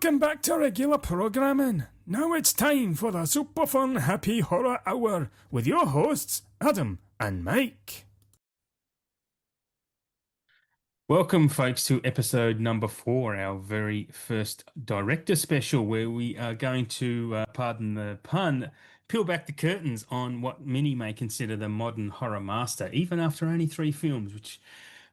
Welcome back to regular programming. Now it's time for the super fun happy horror hour with your hosts, Adam and Mike. Welcome, folks, to episode number 4, our very first director special, where we are going to, pardon the pun, peel back the curtains on what many may consider the modern horror master, even after only 3 films, which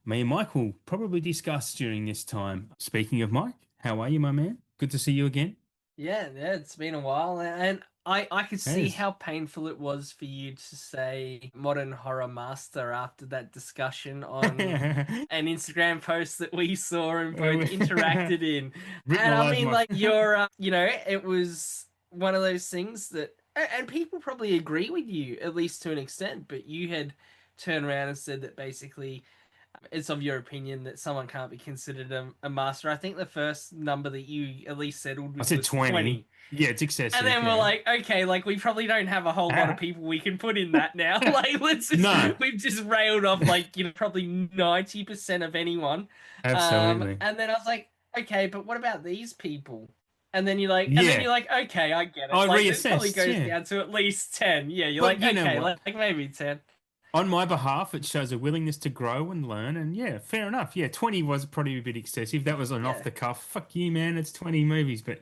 me and Mike will probably discuss during this time. Speaking of Mike, how are you, my man? Good to see you again. Yeah, it's been a while, and I could see Yes. how painful it was for you to say modern horror master after that discussion on an Instagram post that we saw and both interacted in. Written And all I over mean, my. like, it was one of those things that, and people probably agree with you, at least to an extent, but you had turned around and said that basically it's of your opinion that someone can't be considered a master. I think the first number that you at least settled I with said was 20. 20. Yeah, it's And excessive. then we're Yeah. like, okay, like we probably don't have a whole lot of people we can put in that now. Like, No, we've just railed off like, probably 90% of anyone. absolutely. And then I was like, okay, but what about these people? And then Yeah, you're like, okay, I get it. I Like, this probably reassessed. goes Yeah, down to at least 10. Yeah, you're but like, you know okay, what? like maybe 10. On my behalf, it shows a willingness to grow and learn. And yeah, fair enough. Yeah, 20 was probably a bit excessive. That was an off Yeah. the cuff. Fuck you, man. It's 20 movies. But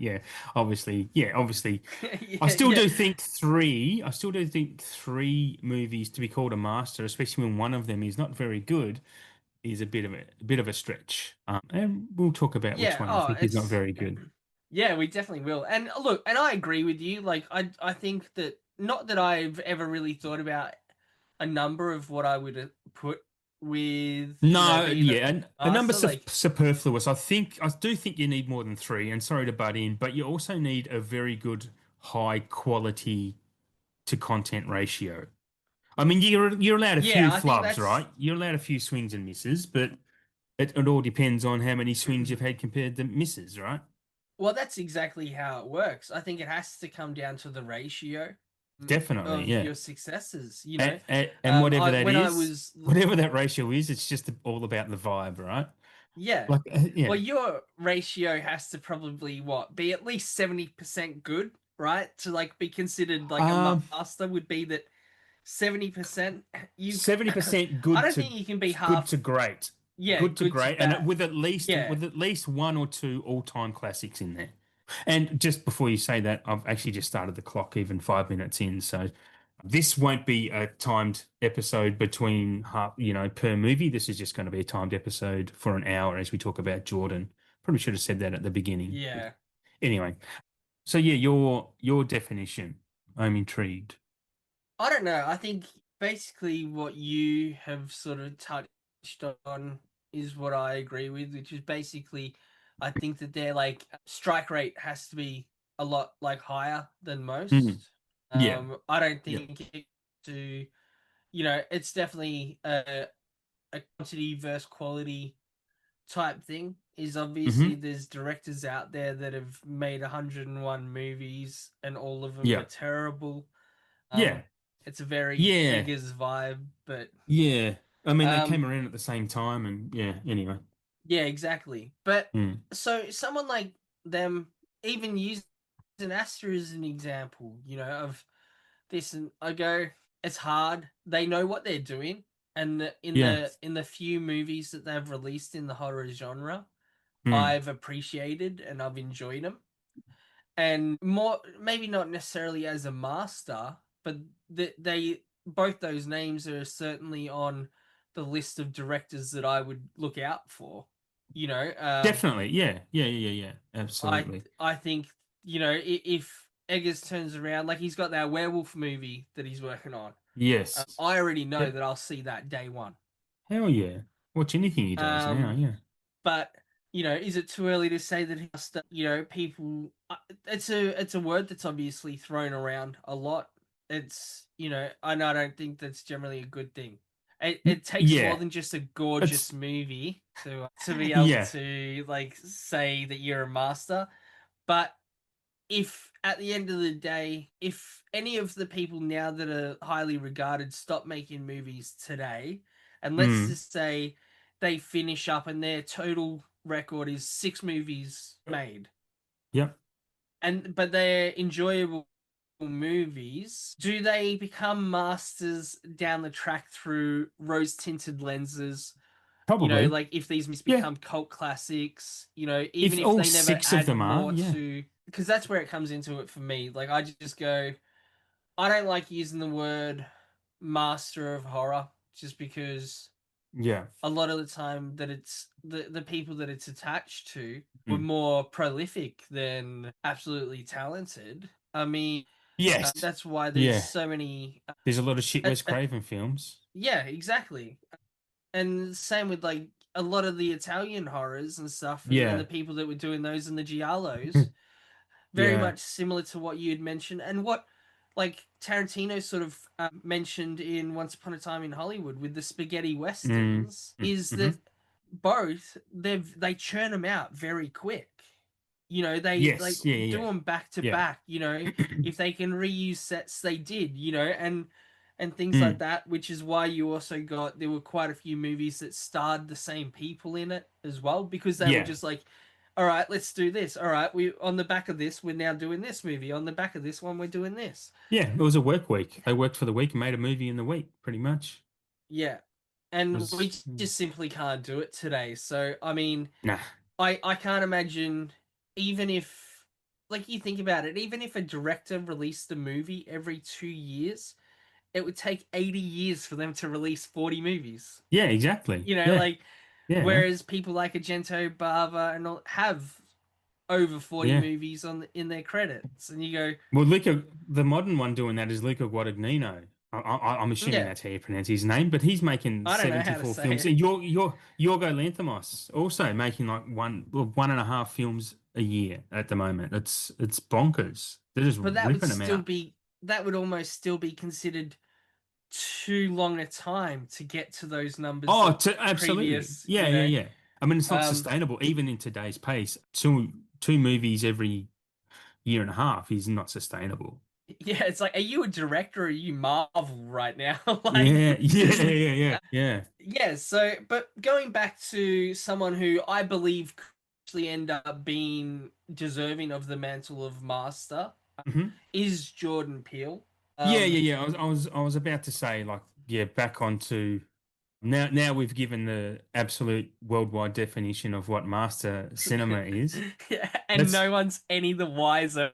obviously, I Yeah, still yeah. do think three. I still do think 3 movies to be called a master, especially when one of them is not very good, is a bit of a stretch. And we'll talk about which Yeah, one I oh, think is not it's very good. yeah, we definitely will. And look, and I agree with you. Like I think that not that I've ever really thought about a number of what I would put with, No, being a yeah, and a number master like superfluous. I do think you need more than 3. And sorry to butt in, but you also need a very good high quality to content ratio. I mean, you're allowed a few yeah, I think flubs, that's right? You're allowed a few swings and misses, but it all depends on how many swings you've had compared to misses, right? well, that's exactly how it works. I think it has to come down to the ratio Definitely, of yeah. your successes, And whatever I that when I is, was whatever that ratio is, it's just all about the vibe, right? Yeah. Like, Well, yeah. your ratio has to probably be at least 70% good, right? To like be considered like a Um, master would be that 70% you 70% I good don't to think you can be good half to great. yeah, Good to good to great. And bad. Yeah. with at least 1 or 2 all-time classics in there. And just before you say that, I've actually just started the clock even 5 minutes in. So this won't be a timed episode between half, per movie. This is just going to be a timed episode for an hour as we talk about Jordan. Probably should have said that at the beginning. But Yeah. anyway, so yeah, your definition. I'm intrigued. I don't know. I think basically what you have sort of touched on is what I agree with, which is basically I think that their like strike rate has to be a lot like higher than Mm. most. Yeah. I don't Yeah. think to it's definitely a quantity versus quality type thing. Is obviously Hmm. there's directors out there that have made 101 movies and all of them are Yeah. terrible. Yeah. Um, it's a very Yeah. Eggers vibe, but Yeah. I mean, they came um, around at the same time, and yeah, anyway. yeah, exactly. But Mm. so someone like them, even using Astor as an example, of this, and I go, it's hard. They know what they're doing, and Yeah. in the few movies that they've released in the horror genre, Mm. I've appreciated and I've enjoyed them. And more, maybe not necessarily as a master, but they both those names are certainly on the list of directors that I would look out for. You know, Definitely. Yeah. Yeah. Yeah. Yeah. Yeah. I Absolutely. I think if Eggers turns around, like he's got that werewolf movie that he's working on, Yes. I already know Yep. that I'll see that day one. Hell yeah. Watch anything he does now. Um, Yeah. but is it too early to say that people? It's a word that's obviously thrown around a lot. It's and I don't think that's generally a good thing. It takes more Yeah. than just a gorgeous It's, movie to be able yeah. to like say that you're a master. But if at the end of the day, if any of the people now that are highly regarded stop making movies today, and let's Mm. just say they finish up and their total record is 6 movies made, Yep. and but they're enjoyable movies. Do they become masters down the track through rose-tinted lenses? Probably. Like if these movies Yeah. become cult classics, even If if all they never six of add them are, more yeah. to, because that's where it comes into it for me. Like I just go, I don't like using the word master of horror just because Yeah. a lot of the time that it's the people that it's attached to were Mm. more prolific than absolutely talented. I mean, Yes. that's why there's Yeah. so many. There's a lot of shit Wes Craven films. Yeah, exactly. And same with like a lot of the Italian horrors and stuff, and the Yeah. people that were doing those and the giallos, very Yeah. much similar to what you'd mentioned and what like Tarantino sort of mentioned in Once Upon a Time in Hollywood with the spaghetti Mm. westerns Mm. is Hmm. that both they churn them out very quick. They like Yes. Yeah. do Yeah. them back to Yeah. back. If they can reuse sets, they did. And things like Mm. that. Which is why you also got there were quite a few movies that starred the same people in it as well because they were Yeah. just like, all right, let's do this. All right, we on the back of this, we're now doing this movie. On the back of this one, we're doing this. Yeah. It was a work week. They worked for the week and made a movie in the week, pretty much. Yeah, It and was we just simply can't do it today. So I mean, nah. I can't imagine even if like you think about it, even if a director released a movie every 2 years, it would take 80 years for them to release 40 movies. Yeah. Exactly. Yeah. Like Yeah. whereas people like Argento, Bava, and all have over 40 Yeah. movies in their credits, and you go, Well, Luca, the modern one doing that is Luca Guadagnino. I'm assuming yeah, that's how you pronounce his name, but he's making I don't know how to 74 say films. it. And Yorgo Lanthimos also making like one and a half films a year at the moment. It's bonkers. They're just But that would ripping them still out. be that would almost still be considered too long a time to get to those numbers Oh, that absolutely. previous, Yeah, yeah, yeah. I mean, it's not um sustainable even in today's pace. Two movies every year and a half is not sustainable. yeah, it's like, are you a director or are you Marvel right now? Like, Yeah, yeah, yeah, yeah, yeah. yeah, so but going back to someone who I believe could actually end up being deserving of the mantle of master Mhm. is Jordan Peele. Yeah, yeah, Um yeah. I was about to say like yeah, back onto now we've given the absolute worldwide definition of what master cinema is. yeah, and Let's no one's any the wiser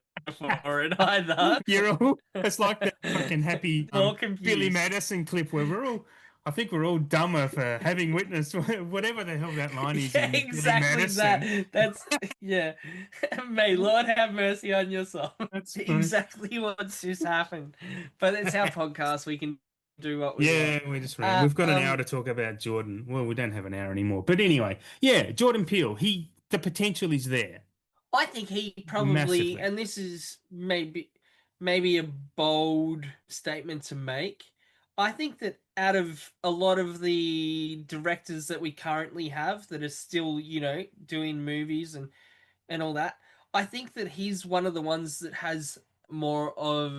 for it either. you're all it's like that fucking happy More Billy confused. Madison clip where I think we're all dumber for having witnessed whatever the hell that line is Yeah, in Billy exactly Madison. that. That's yeah. May Lord have mercy on your soul. That's funny. Exactly what's just happened. But it's our podcast. We can do what we want. Yeah, we just ran. We've got an hour to talk about Jordan. Well, we don't have an hour anymore. But anyway, yeah, Jordan Peele, the potential is there I think he probably, massively. and this is maybe a bold statement to make. I think that out of a lot of the directors that we currently have that are still, doing movies and all that, I think that he's one of the ones that has more of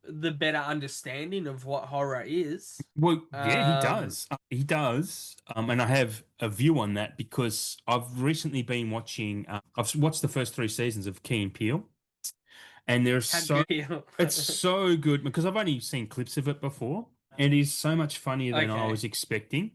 the better understanding of what horror is. Well, yeah, he Um, does. He does. And I have a view on that because I've recently been watching, I've watched the first three seasons of Key and Peele, and how good. it's so good because I've only seen clips of it before. And it is so much funnier than I Okay. was expecting.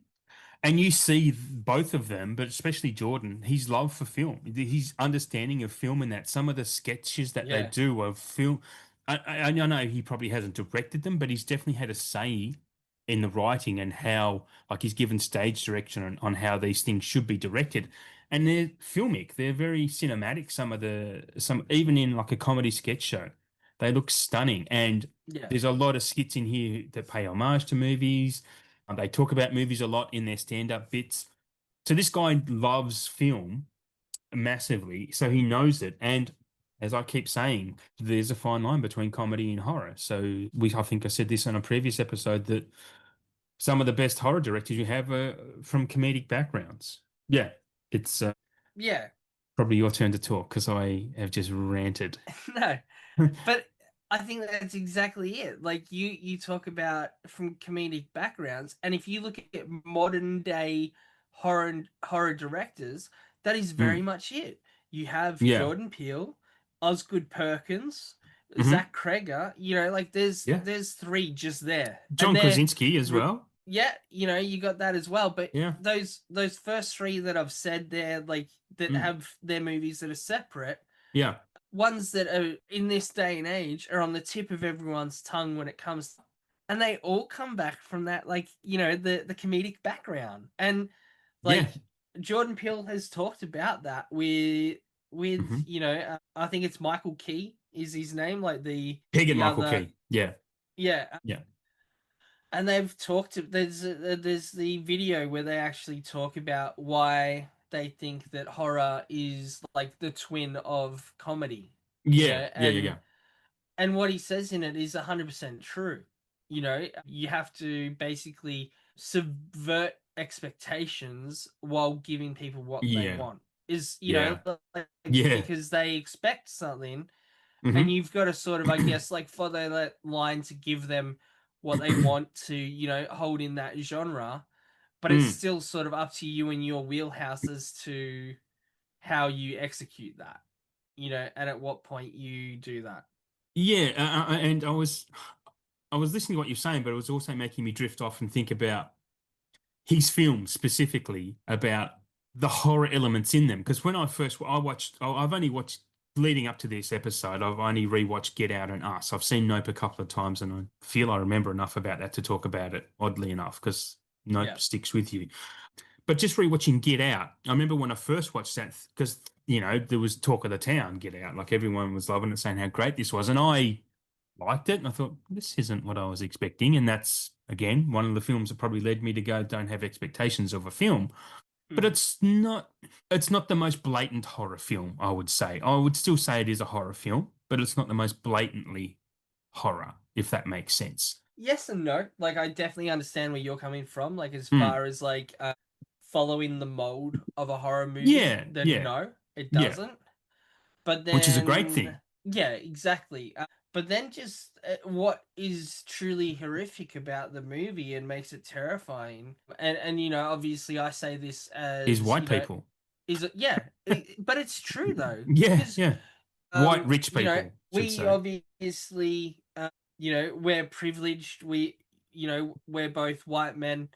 And you see both of them, but especially Jordan, his love for film, his understanding of film, and that some of the sketches that they Yeah. do of film. I know he probably hasn't directed them, but he's definitely had a say in the writing and how, like, he's given stage direction on how these things should be directed. And they're filmic, they're very cinematic. Some even in like a comedy sketch show, they look stunning. And Yeah. there's a lot of skits in here that pay homage to movies. They talk about movies a lot in their stand-up bits. So this guy loves film massively, so he knows it. And as I keep saying, there's a fine line between comedy and horror. I think I said this on a previous episode that some of the best horror directors you have are from comedic backgrounds. Yeah, it's Yeah. probably your turn to talk because I have just ranted. No. But I think that's exactly it. Like you talk about from comedic backgrounds, and if you look at modern day horror directors, that is very Mm, much it. You have yeah, Jordan Peele, Osgood Perkins, Hmm. Zach Kreger. Like Yeah. there's three just there, and John Krasinski as well. yeah, you got that as well. But Yeah. those first three that I've said there, like that Mm. have their movies that are separate, Yeah. ones that are in this day and age are on the tip of everyone's tongue when it comes to, and they all come back from that, like the comedic background. And Yeah. like Jordan Peele has talked about that with Hmm. I think it's Michael Key is his name, like Keegan the Michael other. Key. Yeah. Yeah. Yeah. And they've talked. There's the video where they actually talk about why they think that horror is like the twin of comedy. Yeah. Yeah. Yeah. And Yeah. what he says in it is 100% true. You have to basically subvert expectations while giving people what they Yeah. want. Is Yeah. like, Yeah. because they expect something, and Hmm. you've got to sort of, I guess, like follow that line to give them what they want to, hold in that genre. But it's Mm. still sort of up to you and your wheelhouse as to how you execute that, and at what point you do that. Yeah. And I was listening to what you're saying, but it was also making me drift off and think about his films specifically, about the horror elements in them. Because when I watched, I've only watched leading up to this episode, I've only rewatched Get Out and Us. I've seen Nope a couple of times, and I feel I remember enough about that to talk about it, oddly enough, because Yeah. Nope sticks with you. But just rewatching Get Out, I remember when I first watched that, because there was talk of the town, Get Out, like everyone was loving it, saying how great this was, and I liked it, and I thought this isn't what I was expecting, and that's again one of the films that probably led me to go, don't have expectations of a film. But Mhm. it's not the most blatant horror film, I would say. I would still say it is a horror film, but it's not the most blatantly horror, if that makes sense. Yes and no. Like, I definitely understand where you're coming from. Like, as Mm. far as like following the mold of a horror movie, Yeah, then yeah, no, it yeah, doesn't. But which is a great then, thing. yeah, exactly. But then, just what is truly horrific about the movie and makes it terrifying, and obviously, I say this Is as white people. is it? Yeah, but it's true though, Yeah, because yeah. White rich people, should we say. obviously, we're privileged. We're both white men,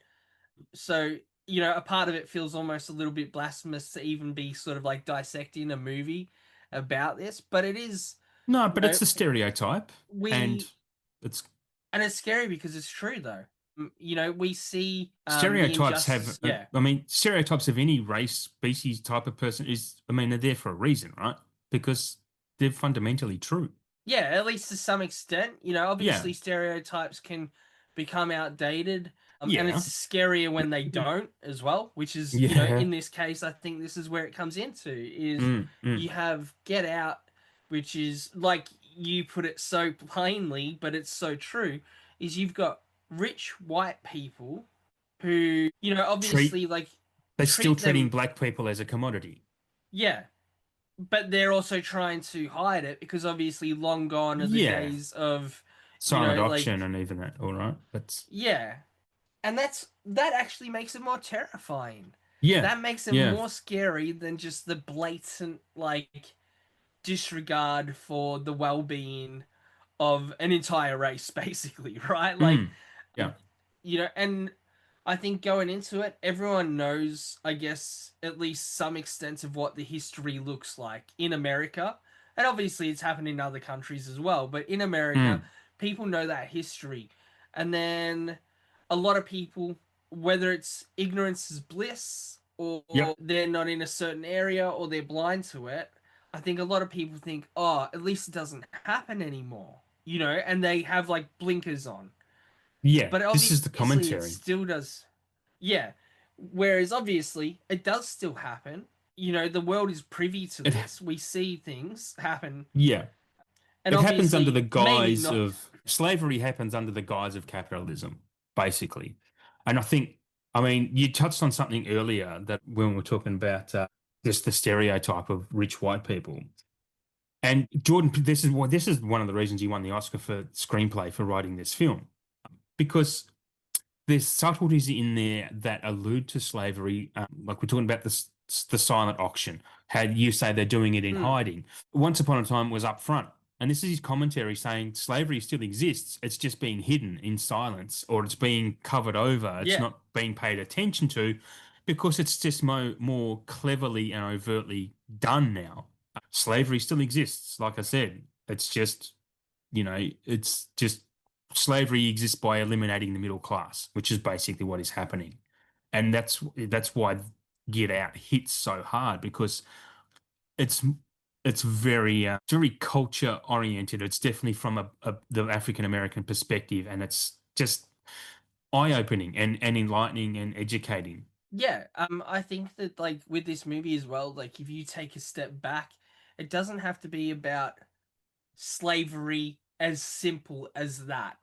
so a part of it feels almost a little bit blasphemous to even be sort of like dissecting a movie about this, but it is, No, you but know it's a stereotype, and we it's and it's scary because it's true though. We see the stereotypes have, injustice. Yeah. I mean, stereotypes of any race, species, type of person I mean, they're there for a reason, right? Because they're fundamentally true. Yeah, at least to some extent. Yeah, Obviously stereotypes can become outdated. And yeah, it's scarier when they don't as well, which is, yeah. in this case, I think this is where it comes into is Mm, mm. you have Get Out, which is like you put it so plainly, but it's so true, is you've got rich white people who, Treat obviously like They're still treat treating them, black people as a commodity. yeah, but they're also trying to hide it because obviously long gone are the Yeah, days of, silent like, auction and even that. All right, that's yeah. And that actually makes it more terrifying. yeah, That makes it yeah. more scary than just the blatant like disregard for the well-being of an entire race basically, right? Like, Mm, yeah, and I think going into it, everyone knows, I guess, at least some extent of what the history looks like in America. And obviously, it's happened in other countries as well. But in America, mm, people know that history. And then a lot of people, whether it's ignorance is bliss or yep, they're not in a certain area or they're blind to it, I think a lot of people think, oh, at least it doesn't happen anymore, and they have like blinkers on. yeah. But This is the obviously, it commentary. still does. Yeah. Whereas obviously, it does still happen. The world is privy to It, this. We see things happen. yeah. And It happens under the obviously, maybe guise not. of slavery happens under the guise of capitalism, basically. And I think, I mean, you touched on something earlier that when we were talking about just the stereotype of rich white people. And Jordan, this is one of the reasons he won the Oscar for screenplay for writing this film, because there's subtleties in there that allude to slavery, like we're talking about the silent auction, Had you say they're doing it in Mm, hiding. Once upon a time it was up front. And this is his commentary saying slavery still exists. It's just being hidden in silence or it's being covered over. It's yeah, not being paid attention to because it's just more cleverly and overtly done now. Slavery still exists, like I said. It's just, it's just slavery exists by eliminating the middle class, which is basically what is happening. And that's why Get Out hits so hard because it's it's very culture oriented. It's definitely from the African American perspective, and it's just eye-opening and enlightening and educating. yeah. I think that like with this movie as well, like if you take a step back, it doesn't have to be about slavery as simple as that.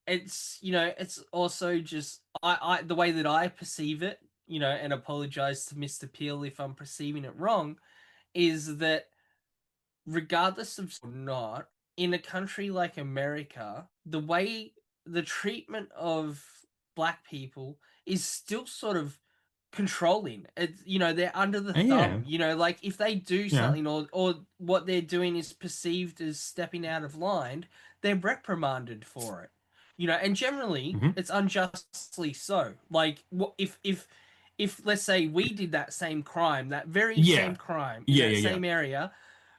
It's it's also just I the way that I perceive it, and apologize to Mr. Peel if I'm perceiving it wrong, is that regardless of or not, in a country like America, the way the treatment of black people is still sort of controlling. It's they're under the And yeah, thumb. Like if they do yeah, something or what they're doing is perceived as stepping out of line, they're reprimanded for it. And generally hmm, it's unjustly so. Like what if let's say we did that same crime, that very same yeah, crime in yeah, that yeah, yeah. same area,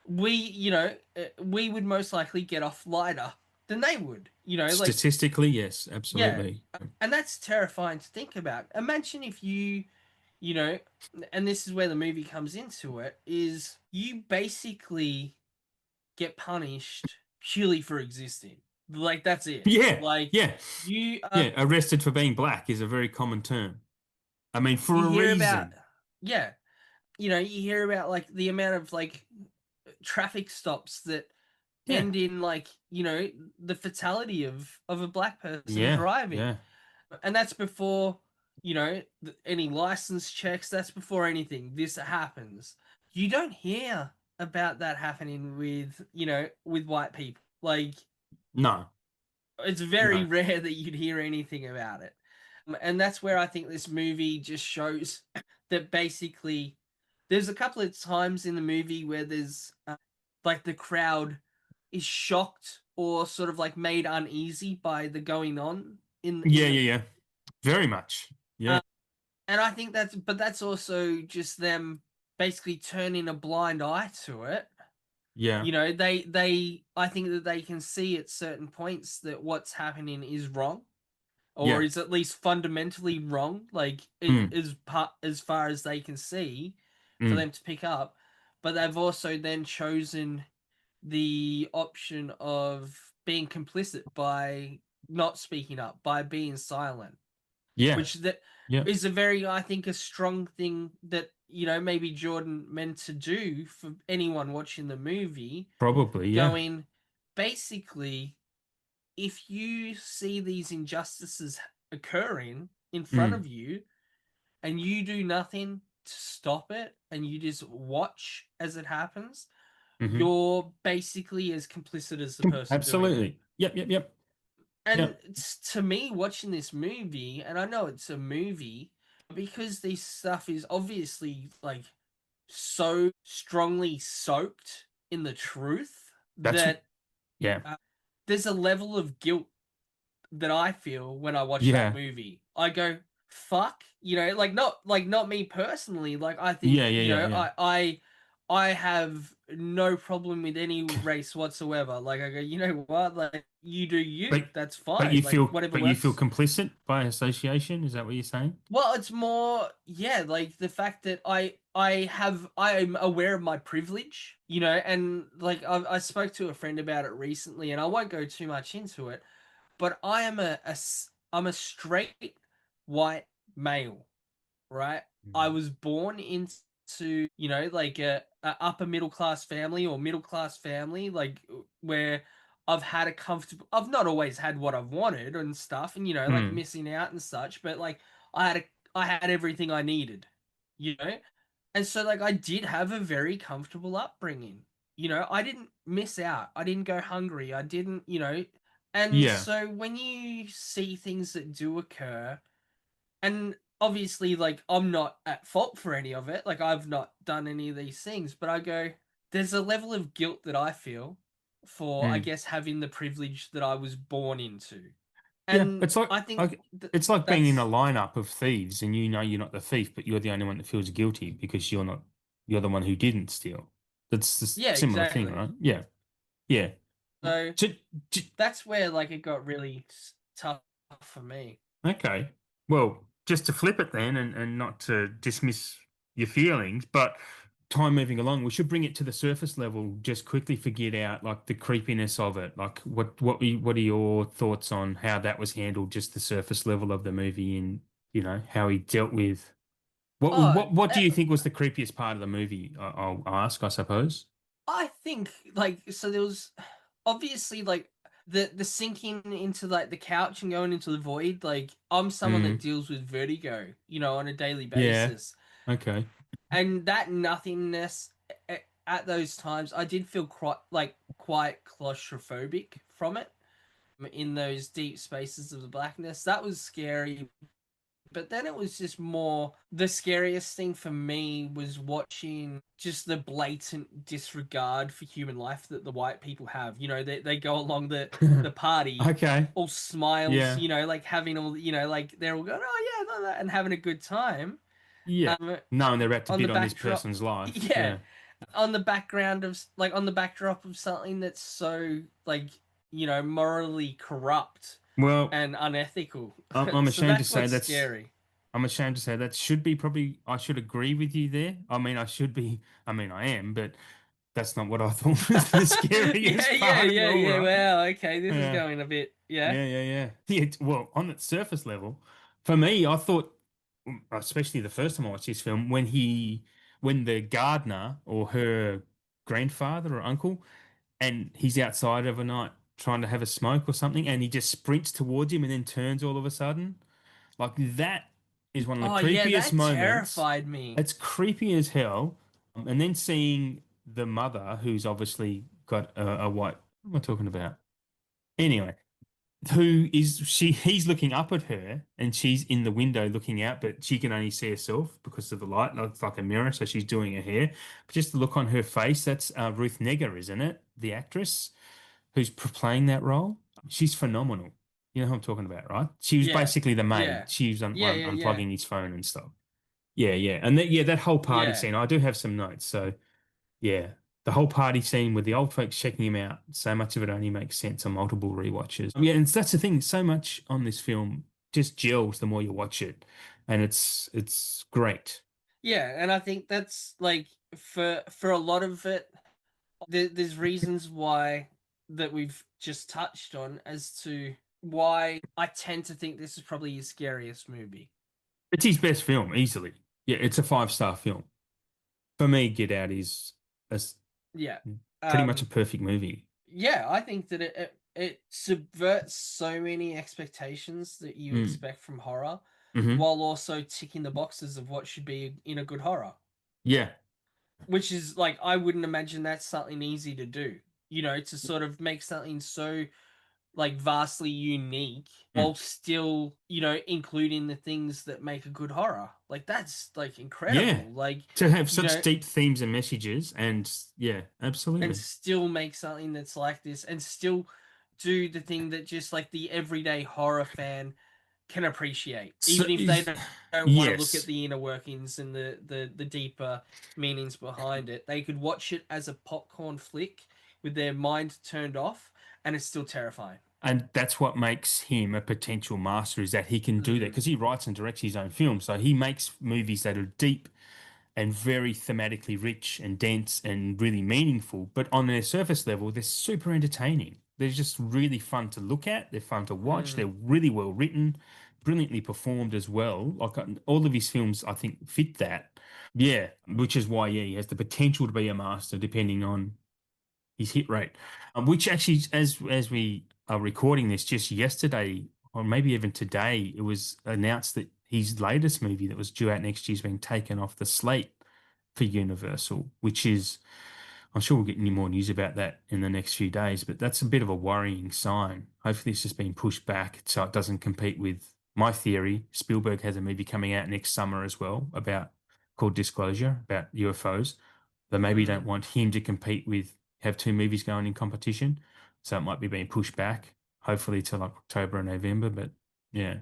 we would most likely get off lighter than they would. Like Statistically, yes, yeah, absolutely. and that's terrifying to think about. Imagine if you know, and this is where the movie comes into it, is you basically get punished purely for existing. Like that's it. Yeah, Like yeah, you yeah. Arrested for being black is a very common term. I mean, you for a hear about reason. yeah, you hear about like the amount of like traffic stops that Yeah, end in like the fatality of a black person yeah, driving, yeah, and that's before any license checks. That's before anything this happens. You don't hear about that happening with with white people. Like no, it's very no, rare that you'd hear anything about it. And that's where I think this movie just shows that basically there's a couple of times in the movie where there's like the crowd is shocked or sort of like made uneasy by the going on in yeah, the yeah, yeah. Very much. Yeah, uh, and I think that's also just them basically turning a blind eye to it. yeah, They I think that they can see at certain points that what's happening is wrong or yeah. is at least fundamentally wrong, like it Mm, is as far as they can see for mm. them to pick up. But they've also then chosen the option of being complicit by not speaking up, by being silent, Yeah, which that yeah. is a very, I think, a strong thing that maybe Jordan meant to do for anyone watching the movie, Probably, yeah. going basically if you see these injustices occurring in front Mm, of you and you do nothing to stop it and you just watch as it happens, hmm. you're basically as complicit as the person doing it. Absolutely. Yep, yep, yep, And yep. to me, watching this movie, and I know it's a movie, because this stuff is obviously like so strongly soaked in the truth That's that yeah, uh, there's a level of guilt that I feel when I watch that yeah, movie. I go, fuck, like not me personally. Like I think, yeah, yeah, yeah, yeah. I have no problem with any race whatsoever. Like I go, you know what? Like you do you. But That's but fine. you Like feel whatever but you feel works. complicit by association? Is that what you're saying? Well, it's more, yeah, like the fact that I'm aware of my privilege, and like I spoke to a friend about it recently, and I won't go too much into it, but I'm a straight white male, right? I Mhm. was born into, like a upper middle class family or middle class family, like where I've had a comfortable. I've not always had what I've wanted and stuff, and like Mm, missing out and such, but like I had a, I had everything I needed, you know, and so like I did have a very comfortable upbringing. I didn't miss out. I didn't go hungry. I didn't, and yeah. so when you see things that do occur, and obviously, like, I'm not at fault for any of it. Like, I've not done any of these things, but I go, there's a level of guilt that I feel for, I Mm. guess, having the privilege that I was born into. Yeah, And I think it's like being in a that's, lineup of thieves and you know you're not the thief, but you're the only one that feels guilty because you're the one who didn't steal. That's the yeah, similar thing, exactly. right? Yeah. Yeah. So So, that's where, like, it got really tough for me. okay. Well, just to flip it then and not to dismiss your feelings, but time moving along, we should bring it to the surface level, just quickly forget out like the creepiness of it. Like what are your thoughts on how that was handled, just the surface level of the movie and how he dealt with Oh, what do you think was the creepiest part of the movie? I'll ask, I suppose. I think, like, so there was obviously, like, the sinking into, like, the couch and going into the void. Like, I'm someone that Mm, deals with vertigo, on a daily yeah. basis, Okay. and that nothingness at those times, I did feel quite claustrophobic from it in those deep spaces of the blackness. That was scary, but then it was just more, the scariest thing for me was watching just the blatant disregard for human life that the white people have. They go along the party Okay. all smiles, Yeah. like having all, like they're all going, oh yeah, no, no," and having a good time. Yeah. Um, Knowing they're about to on the bid on this backdrop, person's life. yeah, Yeah. on the background of, like, on the backdrop of something that's so, like, morally corrupt Well, and unethical. I'm So ashamed to that's say what's that's scary. I'm ashamed to say that should be probably I should agree with you there. I mean, I should be. I mean, I am, but that's not what I thought was the Yeah, scariest yeah, part at yeah, all, yeah. right? Wow, okay, this is Yeah. going a bit, yeah. Yeah. Yeah. Well, on the surface level, for me, I thought, especially the first time I watched this film, when the gardener or her grandfather or uncle, and he's outside overnight trying to have a smoke or something, and he just sprints towards him and then turns all of a sudden. Like that is one of the Oh, yeah, creepiest that moments. terrified me. It's creepy as hell. And then seeing the mother, who's obviously got a white, what am I talking about? Anyway, he's looking up at her and she's in the window looking out, but she can only see herself because of the light. It's like a mirror, so she's doing her hair. But just the look on her face, that's Ruth Negga, isn't it? The actress who's playing that role. She's phenomenal. You know who I'm talking about, right? She was Yeah, basically the maid. yeah, She was yeah, yeah, yeah, unplugging his phone and stuff. Yeah. And that whole party yeah. scene, I do have some notes. So yeah, the whole party scene with the old folks checking him out, so much of it only makes sense on multiple rewatches. Yeah, and that's the thing. So much on this film just gels the more you watch it, and it's great. Yeah, and I think that's, like, for a lot of it, there's reasons why that we've just touched on as to why I tend to think this is probably his scariest movie. It's his best film, easily. Yeah, it's a five-star film. For me, Get Out is a s Yeah. pretty much a Um, perfect movie. yeah, I think that it subverts so many expectations that you Mm. expect from horror, Hmm. while also ticking the boxes of what should be in a good horror. Yeah. Which is, like, I wouldn't imagine that's something easy to do. To sort of make something so, like, vastly unique Mm. while still, including the things that make a good horror. Like, that's, like, Yeah. incredible. Like, To have you such know, deep themes and messages, and yeah, and absolutely. still make something that's like this, and still do the thing that just, like, the everyday horror fan can appreciate, So, even if they don't want to look at yes. the inner workings and the deeper meanings behind it. They could watch it as a popcorn flick with their mind turned off, and it's still terrifying. And that's what makes him a potential master is that he can do that Mm. because he writes and directs his own films. So he makes movies that are deep and very thematically rich and dense and really meaningful. But on their surface level, they're super entertaining. They're just really fun to look at. They're fun to watch. They're Mm. really well written, brilliantly performed as well. Like all of his films, I think, fit that. Yeah, which is why, yeah, he has the potential to be a master depending on his hit rate, which actually, as we are recording this, just yesterday or maybe even today, it was announced that his latest movie that was due out next year has been taken off the slate for Universal, which is, I'm sure we'll get any more news about that in the next few days, but that's a bit of a worrying sign. Hopefully, it's just been pushed back so it doesn't compete with My theory, Spielberg has a movie coming out next summer as well about called Disclosure about UFOs. They maybe Mm. don't want him to compete with have two movies going in competition, so it might be being pushed back, hopefully to like October or November. But yeah,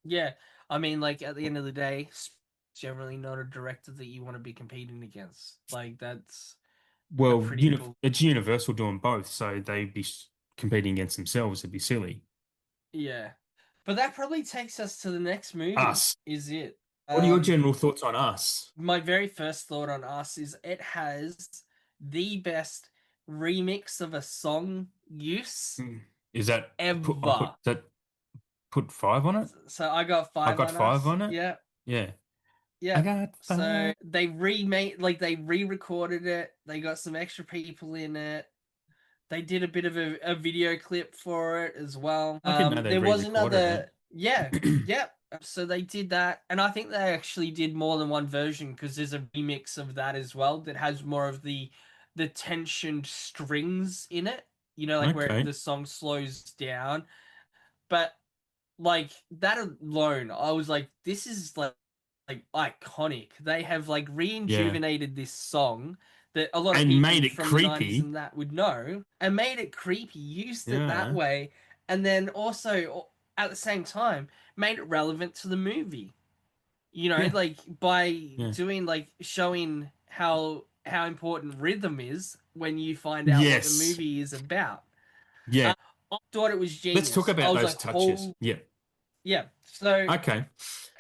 Yeah, I mean, like at the end of the day, generally not a director that you want to be competing against. Like that's a well, pretty bull. it's Universal doing both, so they'd be competing against themselves. It'd be silly. Yeah, but that probably takes us to the next movie. Us. Is it? What are your Um, general thoughts on Us? my very first thought on Us is it has the best remix of a song use Hmm. Is that ever. put five on it? So I got I five got on five Us. on it. Yeah, Yeah, I yeah. got So five. they remade, like they re-recorded it. They got some extra people in it. They did a bit of a video clip for it as well. I didn't know they There was re-recorded another, yeah, it. yep. So they did that, and I think they actually did more than one version because there's a remix of that as well that has more of the tensioned strings in it. You know, like where Okay. the song slows down. But like that alone, I was like, this is like iconic. They have like Yeah. re-injuvenated this song that a lot of And made people it from the 90s creepy. and that would know and made it creepy, used it that Yeah. way, and then also at the same time made it relevant to the movie. You know, Yeah. like by Yeah. doing like showing how important rhythm is when you find out what the Yes. movie is about. Yeah. I thought it was Let's talk genius. I about was those like, touches. "Oh, Yeah. yeah." So Okay.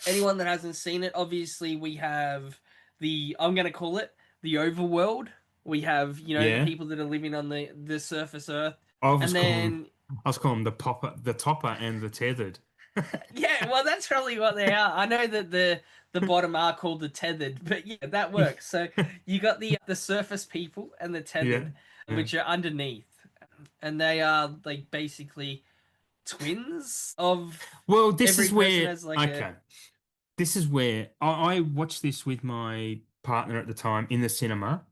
anyone that hasn't seen it, obviously we have the I'm gonna call it the overworld. We have, you know, the Yeah. people that are living on the surface Earth, I was and calling then I was calling the topper and the tethered. yeah, well that's probably what they are. I know that the bottom are called the tethered, but yeah, that works. So you got the surface people and the Yeah. tethered, Yeah. which are underneath, and they are like basically twins of Well, this every is person where has like a okay. This is where I watched this with my partner at the time in the cinema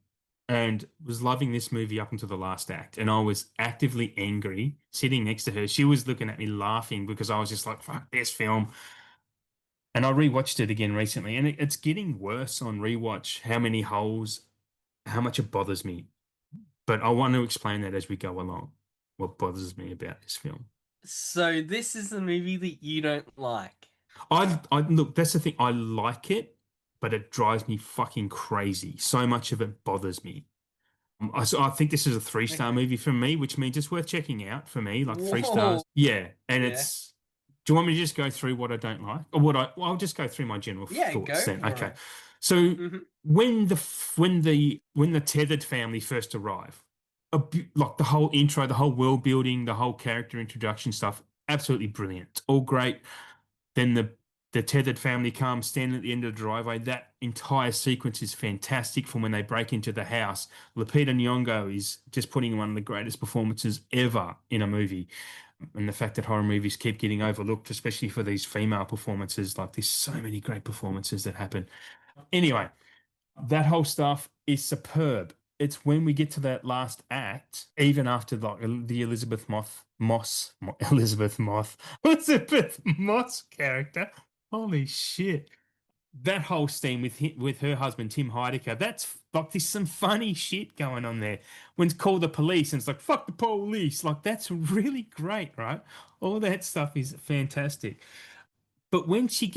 and was loving this movie up until the last act. And I was actively angry sitting next to her. She was looking at me laughing because I was just like, fuck this film. And I rewatched it again recently, and it's getting worse on rewatch how many holes, how much it bothers me. But I want to explain that as we go along, what bothers me about this film. so this is the movie that you don't like. I look, that's the thing. I like it, but it drives me fucking crazy. So much of it bothers me. So I think this is a three-star Okay. movie for me, which means it's worth checking out for me, like three Whoa. stars. Yeah, and Yeah. it's. Do you want me to just go through what I don't like, or what I? Well, I'll just go through my general Yeah, thoughts go then. for Okay, it. so Hmm. when the tethered family first arrive, like the whole intro, the whole world building, the whole character introduction stuff, absolutely brilliant. All great. Then the tethered family comes, standing at the end of the driveway. That entire sequence is fantastic from when they break into the house. Lupita Nyong'o is just putting in one of the greatest performances ever in a movie. And the fact that horror movies keep getting overlooked, especially for these female performances, like there's so many great performances that happen. Anyway, that whole stuff is superb. It's when we get to that last act, even after like the Elizabeth Moss character. Holy shit! That whole scene with her husband Tim Heidecker. That's like there's some funny shit going on there. When it's called the police and it's like fuck the police. Like that's really great, right? All that stuff is fantastic. But when she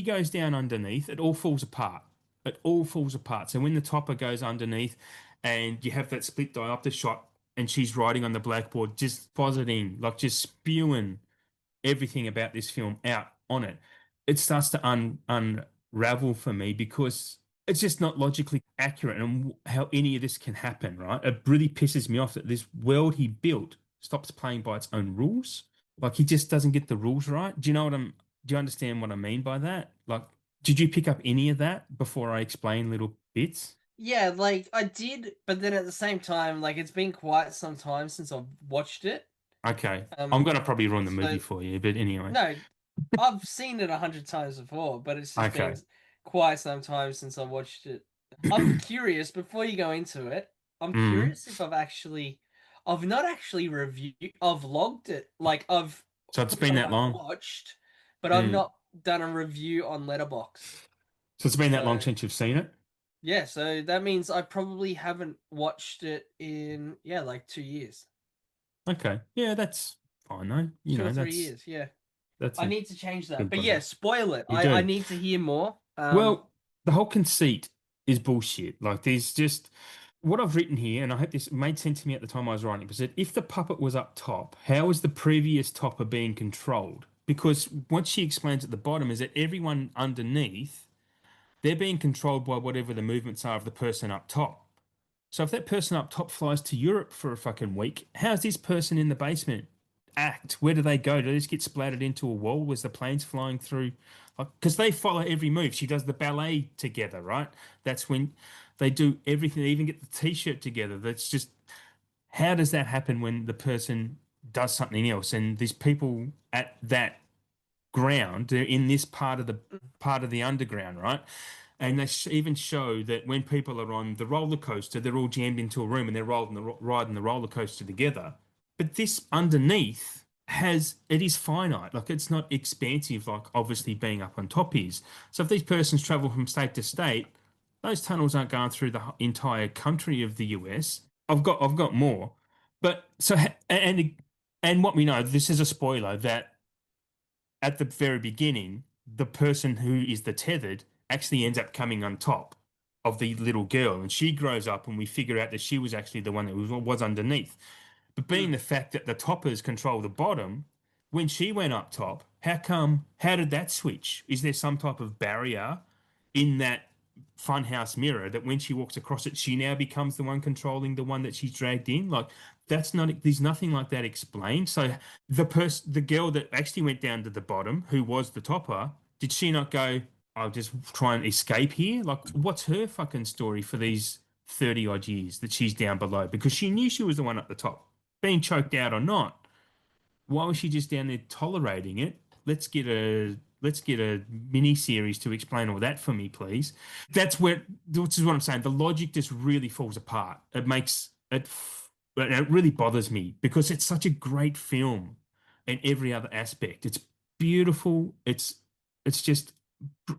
goes down underneath, it all falls apart. It all falls apart. So when the topper goes underneath and you have that split diopter shot and she's writing on the blackboard, just positing, like just spewing everything about this film out on it, it starts to unravel for me because it's just not logically accurate and how any of this can happen, right? It really pisses me off that this world he built stops playing by its own rules. Like he just doesn't get the rules right. Do you understand what I mean by that? Like, did you pick up any of that before I explain little bits? Yeah, like I did, but then at the same time, like it's been quite some time since I've watched it. Okay. I'm Um, gonna probably ruin the movie so for you, but anyway. no, I've seen it 100 times before, but it's just been Okay. quite some time since I watched it. I'm curious, before you go into it, I'm Mm. curious if I've not actually reviewed, I've logged it. Like, I've So it's been that long. Watched, but I've Yeah. not done a review on Letterboxd. So it's been that long So since you've seen it. yeah, so that means I probably haven't watched it in yeah, like 2 years, Okay. Yeah, that's fine though. You two or know, three years. Yeah, that's I a need to change that. good But body. yeah, spoil it. You I do. need to hear more. Well, the whole conceit is bullshit. Like, there's just what I've written here, and I hope this made sense to me at the time I was writing it, was that if the puppet was up top, how is the previous topper being controlled? Because what she explains at the bottom is that everyone underneath, they're being controlled by whatever the movements are of the person up top. So if that person up top flies to Europe for a fucking week, how's this person in the basement act? Where do they go? Do they just get splattered into a wall as the plane's flying through? Like, because they follow every move. She does the ballet together, right? That's when they do everything. They even get the t-shirt together. That's just how does that happen when the person does something else? And these people at that ground, they're in this part of the underground, right? And they even show that when people are on the roller coaster, they're all jammed into a room and they're riding the roller coaster together. But this underneath has it is finite, like it's not expansive, like obviously being up on top is. So if these persons travel from state to state, those tunnels aren't going through the entire country of the US. I've got more, but so and what we know, this is a spoiler that at the very beginning, the person who is the tethered actually ends up coming on top of the little girl, and she grows up, and we figure out that she was actually the one that was underneath. But being Mm. the fact that the toppers control the bottom, when she went up top, how come? How did that switch? Is there some type of barrier in that funhouse mirror that when she walks across it, she now becomes the one controlling the one that she's dragged in? Like that's not. There's nothing like that explained. So the girl that actually went down to the bottom, who was the topper, did she not go? I'll just try and escape here. Like, what's her fucking story for these 30 odd years that she's down below? Because she knew she was the one at the top, being choked out or not. Why was she just down there tolerating it? Let's get a mini series to explain all that for me, please. That's where This is what I'm saying. The logic just really falls apart. It really bothers me because it's such a great film in every other aspect. It's beautiful. It's just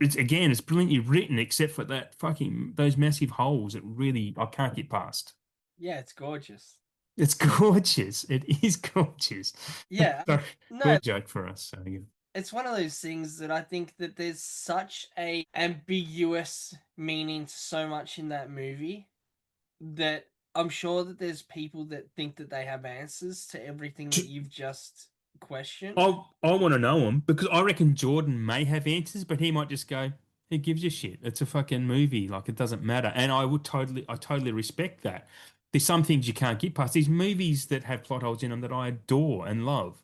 it's brilliantly written except for that fucking those massive holes that really I can't get past. Yeah, it's gorgeous. It's gorgeous. It is gorgeous. Yeah, Sorry, no, poor joke for us. So, yeah. it's one of those things that I think that there's such a ambiguous meaning to so much in that movie that I'm sure that there's people that think that they have answers to everything that you've just questioned. I want to know him because I reckon Jordan may have answers, but he might just go, "Who gives a shit? It's a fucking movie. Like it doesn't matter." And I totally respect that. There's some things you can't get past. These movies that have plot holes in them that I adore and love,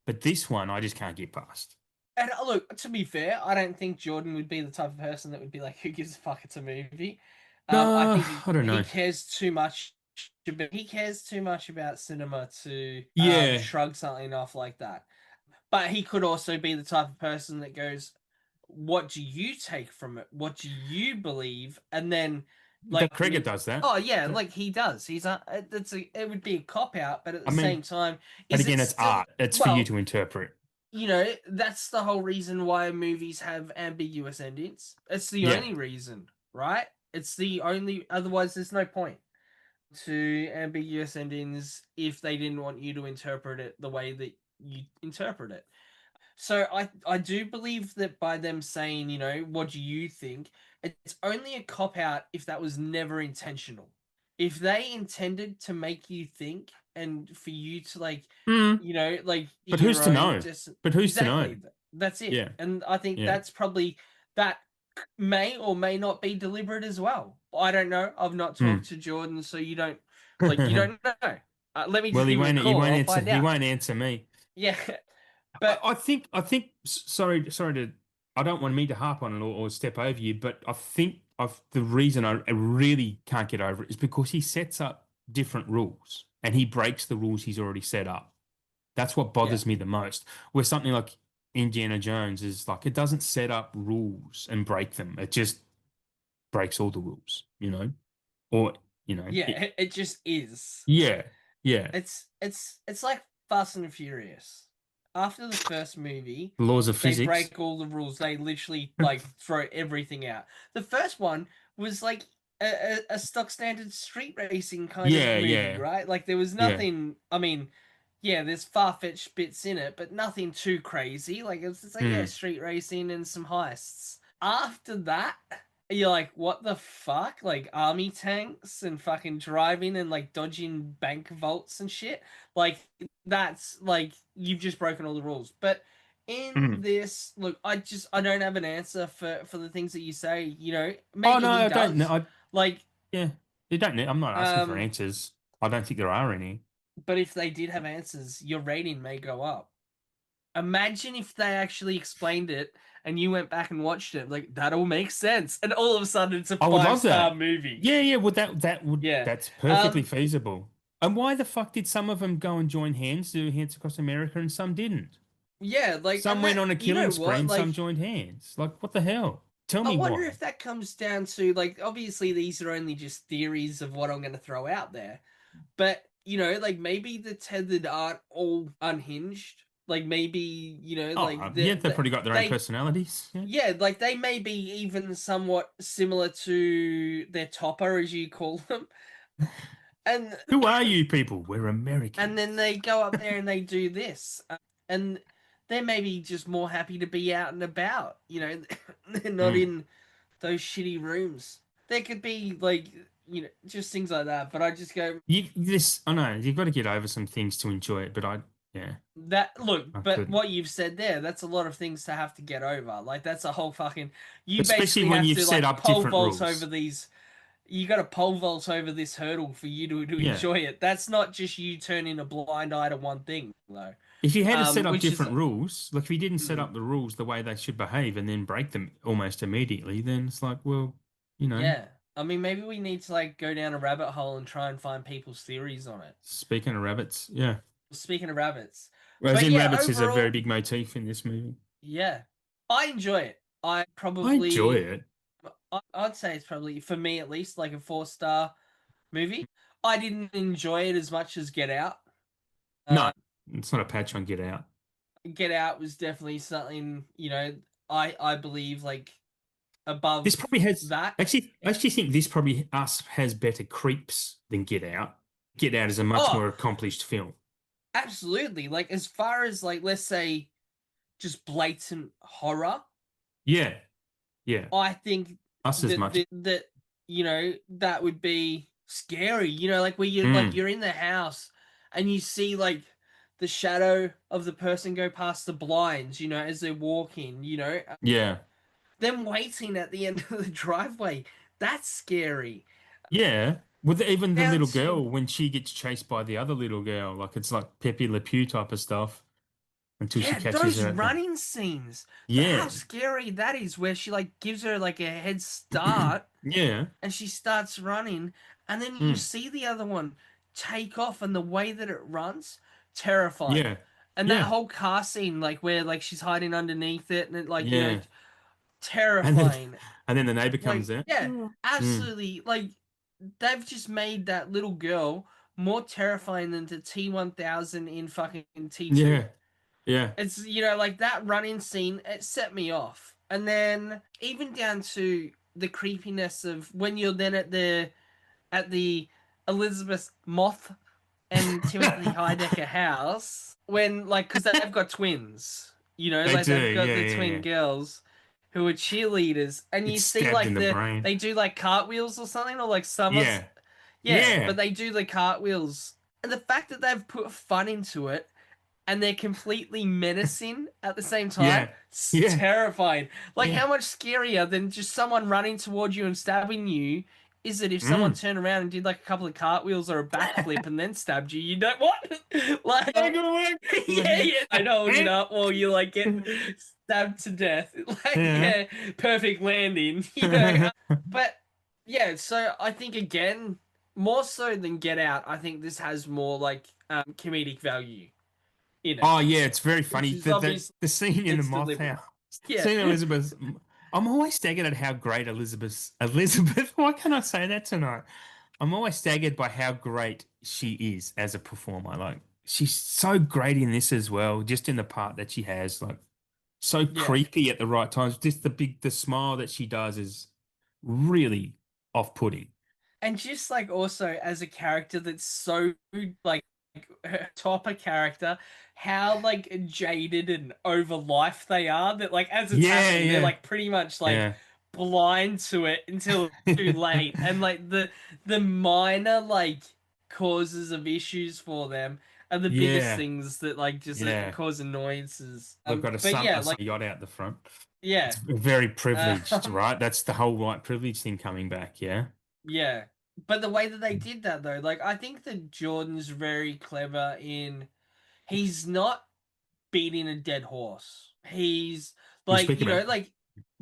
but this one I just can't get past. And look, to be fair, I don't think Jordan would be the type of person that would be like, "Who gives a fuck? It's a movie." I No, think I don't he know. cares too much. He cares too much about cinema to Yeah, shrug something off like that. But he could also be the type of person that goes, "What do you take from it? What do you believe?" And then, that like, Kreger does that. oh yeah, like he does. He's a. It would be a cop out, but at the I mean, same time, but is it again, it's still art. It's for you well? to interpret. That's the whole reason why movies have ambiguous endings. It's the Yeah. only reason, right? It's the only. Otherwise, there's no point to ambiguous endings if they didn't want you to interpret it the way that you interpret it. So I do believe that by them saying, what do you think? It's only a cop out if that was never intentional. If they intended to make you think and for you to Mm, like but who's your to own know? just But who's to know? exactly that's it. Yeah. And I think Yeah. that's probably that may or may not be deliberate as well. I don't know. I've not talked Mm. to Jordan, so you don't know. Let me Well, just he give him a won't. He call. won't I'll answer. find He out. won't answer me. Yeah, but I think. I think. Sorry to. I don't want me to harp on it or step over you, but I think the reason I really can't get over it is because he sets up different rules and he breaks the rules he's already set up. That's what yeah. bothers me the most. Where something like Indiana Jones is like it doesn't set up rules and break them. It just breaks all the rules, Or, Yeah, it just is. yeah, yeah. It's like Fast and Furious. after the first movie, Laws of they physics. break all the rules. They literally like throw everything out. The first one was like a stock standard street racing kind of Yeah, movie, yeah, right? Like there was yeah. nothing. I mean, yeah, there's far-fetched bits in it, but nothing too crazy. Like it's just like yeah, Mm, street racing and some heists. After that, you're like, what the fuck? Like army tanks and fucking driving and like dodging bank vaults and shit. Like that's like you've just broken all the rules. But in mm. this, look, I don't have an answer for the things that you say. Oh Maybe no, he I don't know. does. Like, Yeah, you don't need. I'm not asking for um, answers. I don't think there are any. but if they did have answers, your rating may go up. Imagine if they actually explained it and you went back and watched it. Like that all makes sense, and all of a sudden it's a I would five love star that. movie. Yeah, yeah. Would that would Yeah. that's perfectly Um. feasible. And why the fuck did some of them go and join hands, do Hands Across America, and some didn't? Yeah. Like, Some and went that on a you killing know spree what? and some Like, joined hands. Like, what the hell? Tell I me wonder why. if that comes down to like obviously these are only just theories of what I'm going to throw out there. But, like maybe the tethered aren't all unhinged. Like maybe, Oh, like yeah, they've probably got their own they personalities. Yeah. yeah, like they may be even somewhat similar to their topper, as you call them. And Who are you people? We're and then Americans. they go up there and they do this. And they're maybe just more happy to be out and about. They're not Mm. in those shitty rooms. There could be like, just things like that. But I just go, I know you've got to get over some things to enjoy it, but yeah, that look, I but couldn't. what you've said there, that's a lot of things to have to get over. Like that's a whole fucking you Especially basically when have you've to set like up pole different vault over rules. these you got to pole vault over this hurdle for you to Yeah. enjoy it. That's not just you turning a blind eye to one thing, though. If you had to set up Which is different rules, like if you didn't set mm, up the rules the way they should behave and then break them almost immediately, then it's like, well, you know, yeah. I mean, maybe we need to like go down a rabbit hole and try and find people's theories on it. speaking of rabbits, yeah. Speaking of rabbits, Whereas but in yeah, rabbits is a very overall, big motif in this movie. yeah, I enjoy it. I I enjoy probably it. I'd say it's probably for me at least like a 4 star movie. I didn't enjoy it as much as Get Out. No, Uh, it's not a patch on Get Out. Get Out was definitely something, I believe like This above probably has that. I actually think this probably us has better creeps than Get Out. Get Out is a much Oh, more accomplished film. absolutely. Like as far as like let's say just blatant horror, Yeah, yeah. I think Us as that much. that would be scary. Like where Mm, you're in the house and you see like the shadow of the person go past the blinds, as they're walking, yeah. them waiting at the end of the driveway. That's scary. Yeah. With even the Down little to girl when she gets chased by the other little girl, like it's like Pepe Le Pew type of stuff until she yeah, catches those her at the running scenes. How Yeah. scary that is where she like gives her like a head start Yeah. and she starts running and then you Mm. see the other one take off and the way that it runs, terrifying. Yeah. And that Yeah. whole car scene like where like she's hiding underneath it and it like, Yeah. And then terrifying. and then the neighbor Like, comes out. yeah, Mm. Mm. absolutely. Like they've just made that little girl more terrifying than the T-1000 in fucking T2. Yeah. Yeah. It's like that running scene, it set me off. And then even down to the creepiness of when you're then at the Elizabeth Moth and Timothy Heidecker house when like because they've got twins, They like do. they've got Yeah, the yeah, twin yeah. girls who are cheerleaders, and you It's see stabbed in like the brain. they do like cartwheels or something or like summers, Yeah. yeah, but Yeah. they do the cartwheels, and the fact that they've put fun into it and they're completely menacing at the same time. Yeah. It's Yeah. terrifying. Like, Yeah. how much scarier than just someone running towards you and stabbing you is it if someone Mm. turned around and did like a couple of cartwheels or a backflip and then stabbed you? You don't what? Like, Ain't gonna yeah, yeah, I know, holding work. up while you like get stabbed to death. Like, Yeah. yeah, perfect landing. But yeah, so I think again, more so than Get Out, I think this has more like comedic value in it, Oh yeah, it's very which funny. is The obviously the scene in the it's moth deliberate. house. Yeah. Seeing Elizabeth. I'm always staggered at how great Elizabeth, why can't I say that tonight? I'm always staggered by how great she is as a performer. Like she's so great in this as well, just in the part that she has, like so Yeah. creepy at the right times. Just the smile that she does is really off-putting. And just like also as a character that's so like her top a character, how like jaded and over life they are that like as it's Yeah, happening, they're yeah, like pretty much like yeah. blind to it until too late. And like the minor like causes of issues for them are the biggest Yeah, things that like just yeah. cause annoyances. They've got But yeah, a like sun yacht out the front. It's yeah. very privileged, Um right? That's the whole white privilege thing coming back, yeah? Yeah. But the way that they did that though, like I think that Jordan's very clever in he's not beating a dead horse. He's You like, speak about like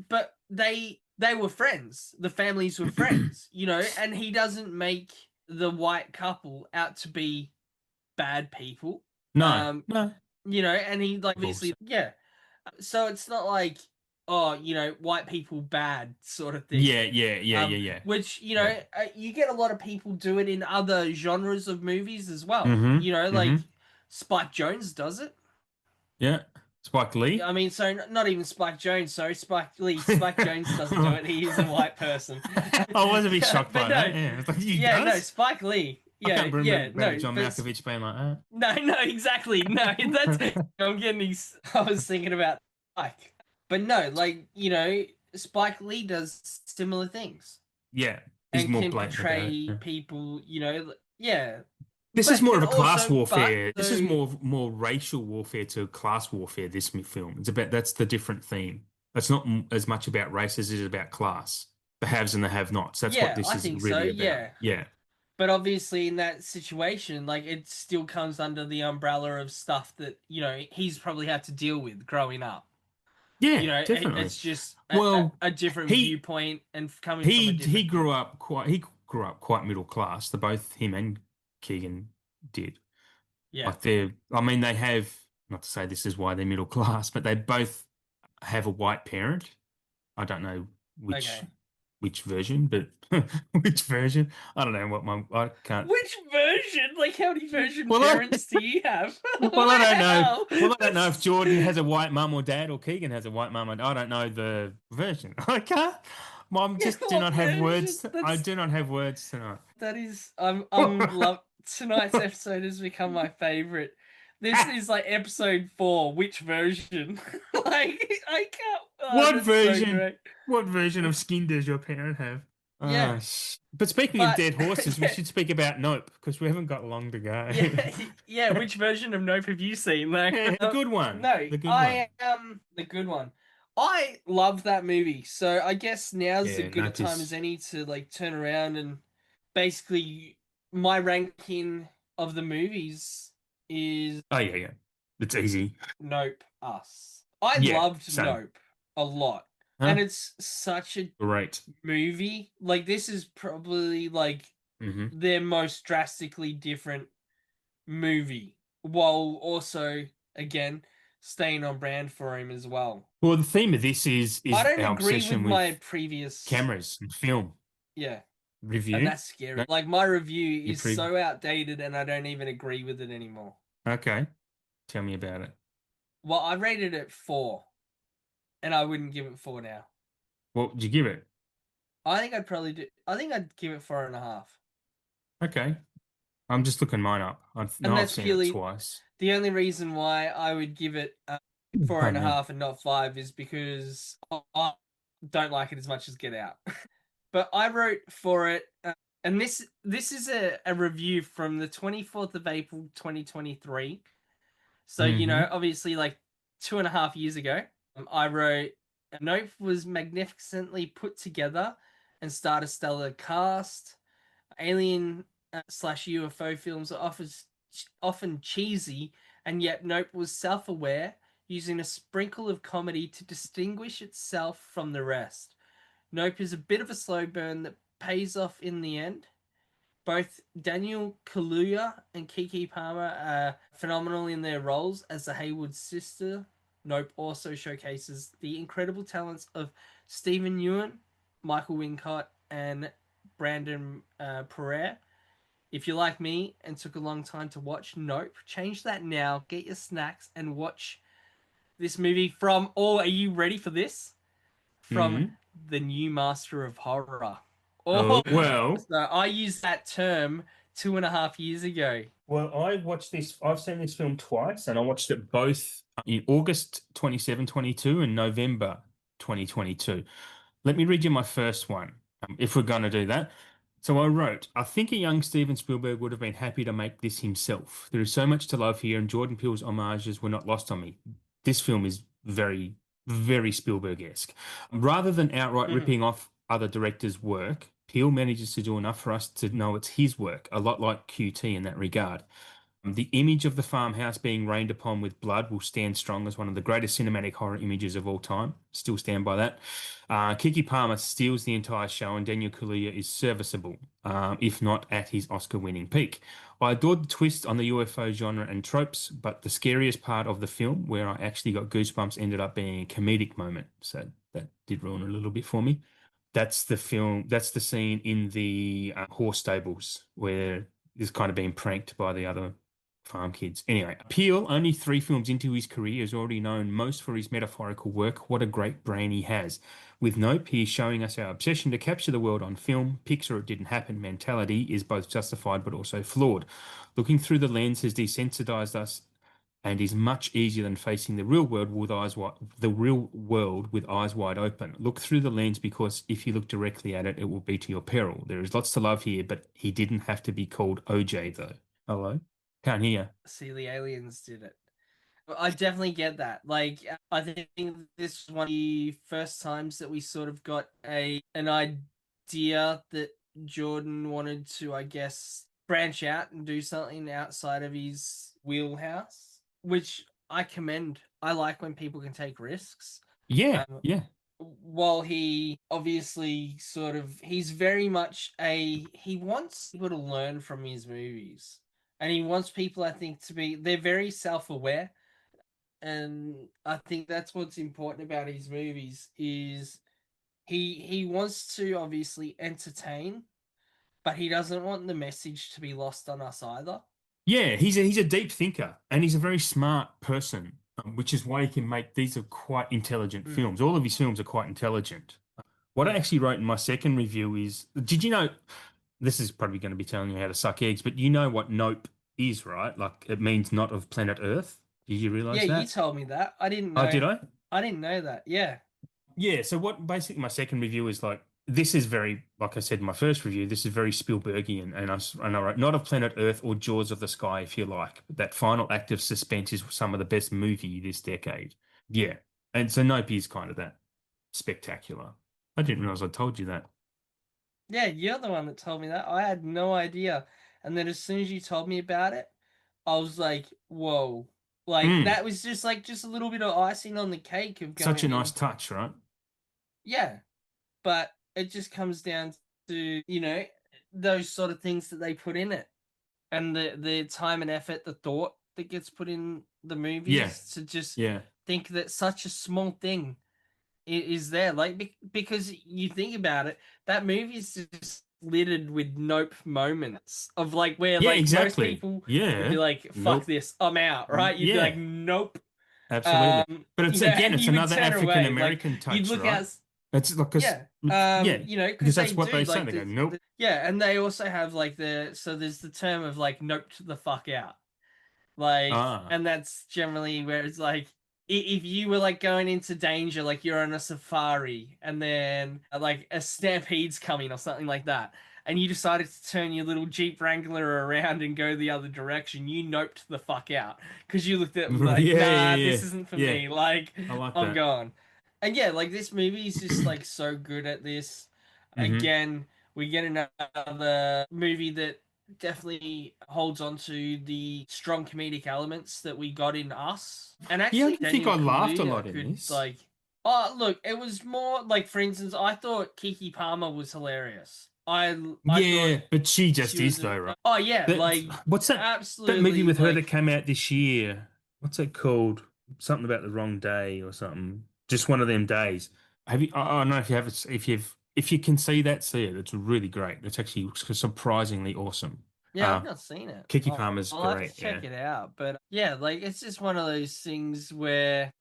but they were friends. The families were friends, and he doesn't make the white couple out to be bad people. no, Um, no. and he like Bulls. obviously yeah, so it's not like, oh, white people bad sort of thing. Yeah, yeah, yeah, yeah, yeah. Which, Yeah. you get a lot of people do it in other genres of movies as well. Mm-hmm. Like Mm-hmm. Spike Jones does it. Yeah. Spike Lee. I mean, so not even Spike Jones, sorry, Spike Lee. Spike Jones doesn't do it. He is a white person. I was a bit shocked But by no, that. Yeah. It's like he yeah, no, does? Spike Lee. I Yeah, can't yeah, remember no, John but Malkovich being like no, no, exactly. No, that's that. I'm getting these. I was thinking about Spike, but no, like Spike Lee does similar things Yeah. He's and more can blatant about it. portray Yeah. people. Yeah, This is but more can of a class also, but warfare. This is though, more racial warfare to class warfare. This film. It's about that's the different theme. It's not as much about race as it is about class, the haves and the have-nots. That's what yeah, this I is think so. really about. Yeah, Yeah. but obviously in that situation, like it still comes under the umbrella of stuff that he's probably had to deal with growing up. Yeah, definitely. It's just Well, a different he viewpoint and coming from a he different thing. he grew up quite middle class. The both him and Keegan did. Yeah. Like they're I mean they have not to say this is why they're middle class, but they both have a white parent. I don't know which Okay. which version, but which version? I don't know what I can't. Which version? Like, how many version Well, parents do you have? well, I don't know. Wow. Well, I don't know if Jordan has a white mum or dad or Keegan has a white mum. I don't know the version. I can't. Mom, just do What not have version? words. I do not have words tonight. That is I'm love tonight's episode has become my favorite. This is like episode 4. Which version? Like I can't. Oh, What that's so version? great. What version of skin does your parent have? Yeah, But speaking of but dead horses, we yeah, should speak about Nope because we haven't got long to go. yeah, yeah. Which version of Nope have you seen? Like, Yeah, the good one. no, The good one. I am the good one. I love that movie, so I guess now's as Yeah, good a Nope time as is. any to like turn around and basically my ranking of the movies is Oh yeah, yeah. It's easy. Nope, Us. I Yeah, loved same. Nope a lot, and Huh? it's such a Great. movie. Like this is probably like Hmm. their most drastically different movie, while also again staying on brand for him as well. Well, the theme of this I is don't our agree with obsession my with previous, cameras and film yeah, and review. that's scary. No, Like my review you is pre. so outdated, and I don't even agree with it anymore. Okay, tell me about it. Well, I rated it 4, and I wouldn't give it 4 now. What would you give it? I think I'd probably do. I think I'd give it 4.5, Okay, I'm just looking mine up. and I've that's seen it purely twice. the only reason why I would give it four and Pardon a me. half and not 5 is because I don't like it as much as Get Out. But I wrote for it, and this is a review from the 24th of April 2023. So Hmm. obviously like 2.5 years ago, I wrote, Nope was magnificently put together and starred a stellar cast. Alien slash UFO films are often cheesy, and yet Nope was self-aware, using a sprinkle of comedy to distinguish itself from the rest. Nope is a bit of a slow burn that pays off in the end. Both Daniel Kaluuya and Kiki Palmer are phenomenal in their roles as the Haywood sister. Nope also showcases the incredible talents of Stephen Ewan, Michael Wincott, and Brandon Pereira. If you're like me and took a long time to watch, nope, change that now. Get your snacks and watch this movie from. Oh, are you ready for this? From Mm. the new master of horror. Oh, Oh, well. so I used that term 2.5 years ago. Well, I've seen this film twice, and I watched it both in August 22 and November 2022. Let me read you my first one, if we're going to do that. So I wrote, I think a young Steven Spielberg would have been happy to make this himself. There is so much to love here, and Jordan Peele's homages were not lost on me. This film is very, very Spielberg-esque. Rather than outright Mhm. ripping off other directors' work, Peele manages to do enough for us to know it's his work, a lot like QT in that regard. The image of the farmhouse being rained upon with blood will stand strong as one of the greatest cinematic horror images of all time. Still stand by that. Kiki Palmer steals the entire show, and Daniel Kaluuya is serviceable, if not at his Oscar-winning peak. I adored the twist on the UFO genre and tropes, but the scariest part of the film, where I actually got goosebumps, ended up being a comedic moment. So that did ruin it a little bit for me. That's the film. That's the scene in the horse stables where he's kind of being pranked by the other farm kids. Anyway, Peele, only 3 films into his career, is already known most for his metaphorical work. What a great brain he has. With Nope, he is showing us our obsession to capture the world on film. Pixar, it didn't happen mentality is both justified but also flawed. Looking through the lens has desensitized us and is much easier than facing the real world with eyes wide open. Look through the lens because if you look directly at it, it will be to your peril. There is lots to love here, but he didn't have to be called OJ though. Hello? Can't hear. See, the aliens did it. I definitely get that. Like, I think this was one of the first times that we sort of got a an idea that Jordan wanted to, I guess, branch out and do something outside of his wheelhouse, which I commend. I like when people can take risks. Yeah, Um, yeah. while he obviously sort of he's very much he wants people to learn from his movies, and he wants people, I think, to be they're very self-aware, and I think that's what's important about his movies is he wants to obviously entertain, but he doesn't want the message to be lost on us either. Yeah, he's a deep thinker and he's a very smart person, which is why he can make these are quite intelligent Mm, films. All of his films are quite intelligent. What I yeah. actually wrote in my second review is, did you know, this is probably going to be telling you how to suck eggs, but you know what nope is, right? Like it means not of planet Earth. Did you Yeah, realize you that? told me that. I didn't Oh, know. did I? I didn't know that. Yeah. Yeah, so what basically my second review is like this is very like I said in my first review, this is very Spielbergian and I wrote not of planet Earth or Jaws of the Sky if you like. But that final act of suspense is some of the best movie this decade. Yeah. And so Nope is kind of that spectacular. I didn't realize I told you that. Yeah, you're the one that told me that. I had no idea. And then as soon as you told me about it, I was like, whoa. Like Mm, that was just like just a little bit of icing on the cake of such a nice going, touch, right? yeah. But it just comes down to, those sort of things that they put in it. And the time and effort, the thought that gets put in the Yeah. movies to just Yeah. think that such a small thing is there. Like because you think about it, that movie is just littered with nope moments of like where Yeah, like most exactly. people would be Yeah. like, fuck Nope. this, I'm out, right? You'd be like, Yeah. nope. Absolutely. But it's again, And it's you would another turn African away. Like American you'd touch, look right? out. It's because Yeah. yeah, Because because they that's what do they say. like They go, nope. yeah, and they also have like so there's the term of like nope to the fuck out. Like, Ah. and that's generally where it's like, if you were like going into danger, like you're on a safari and then like a stampede's coming or something like that, and you decided to turn your little Jeep Wrangler around and go the other direction, you noped the fuck out because you looked at it and like, Yeah, yeah, nah, yeah. this isn't for Yeah. me. Like, I like I'm that. gone. And yeah, like this movie is just like so good at this. Hmm. Again, we get another movie that definitely holds on to the strong comedic elements that we got in Us. And Yeah, I actually, don't think Daniel I laughed a Kaluuya lot in could this. like. Oh, look, it was more like, for instance, I thought Kiki Palmer was hilarious. I thought Yeah, but she she just is was. though, right? Oh yeah, That like what's that movie absolutely with her that like. came out this year? What's it called? Something about the wrong day or something. Just one of them days. Have you? I don't know if you have. If you can see that, see it. It's really great. It's actually surprisingly awesome. Yeah, I've not seen it. Kiki Palmer's I'll have to great. check Yeah. it out. But yeah, like it's just one of those things where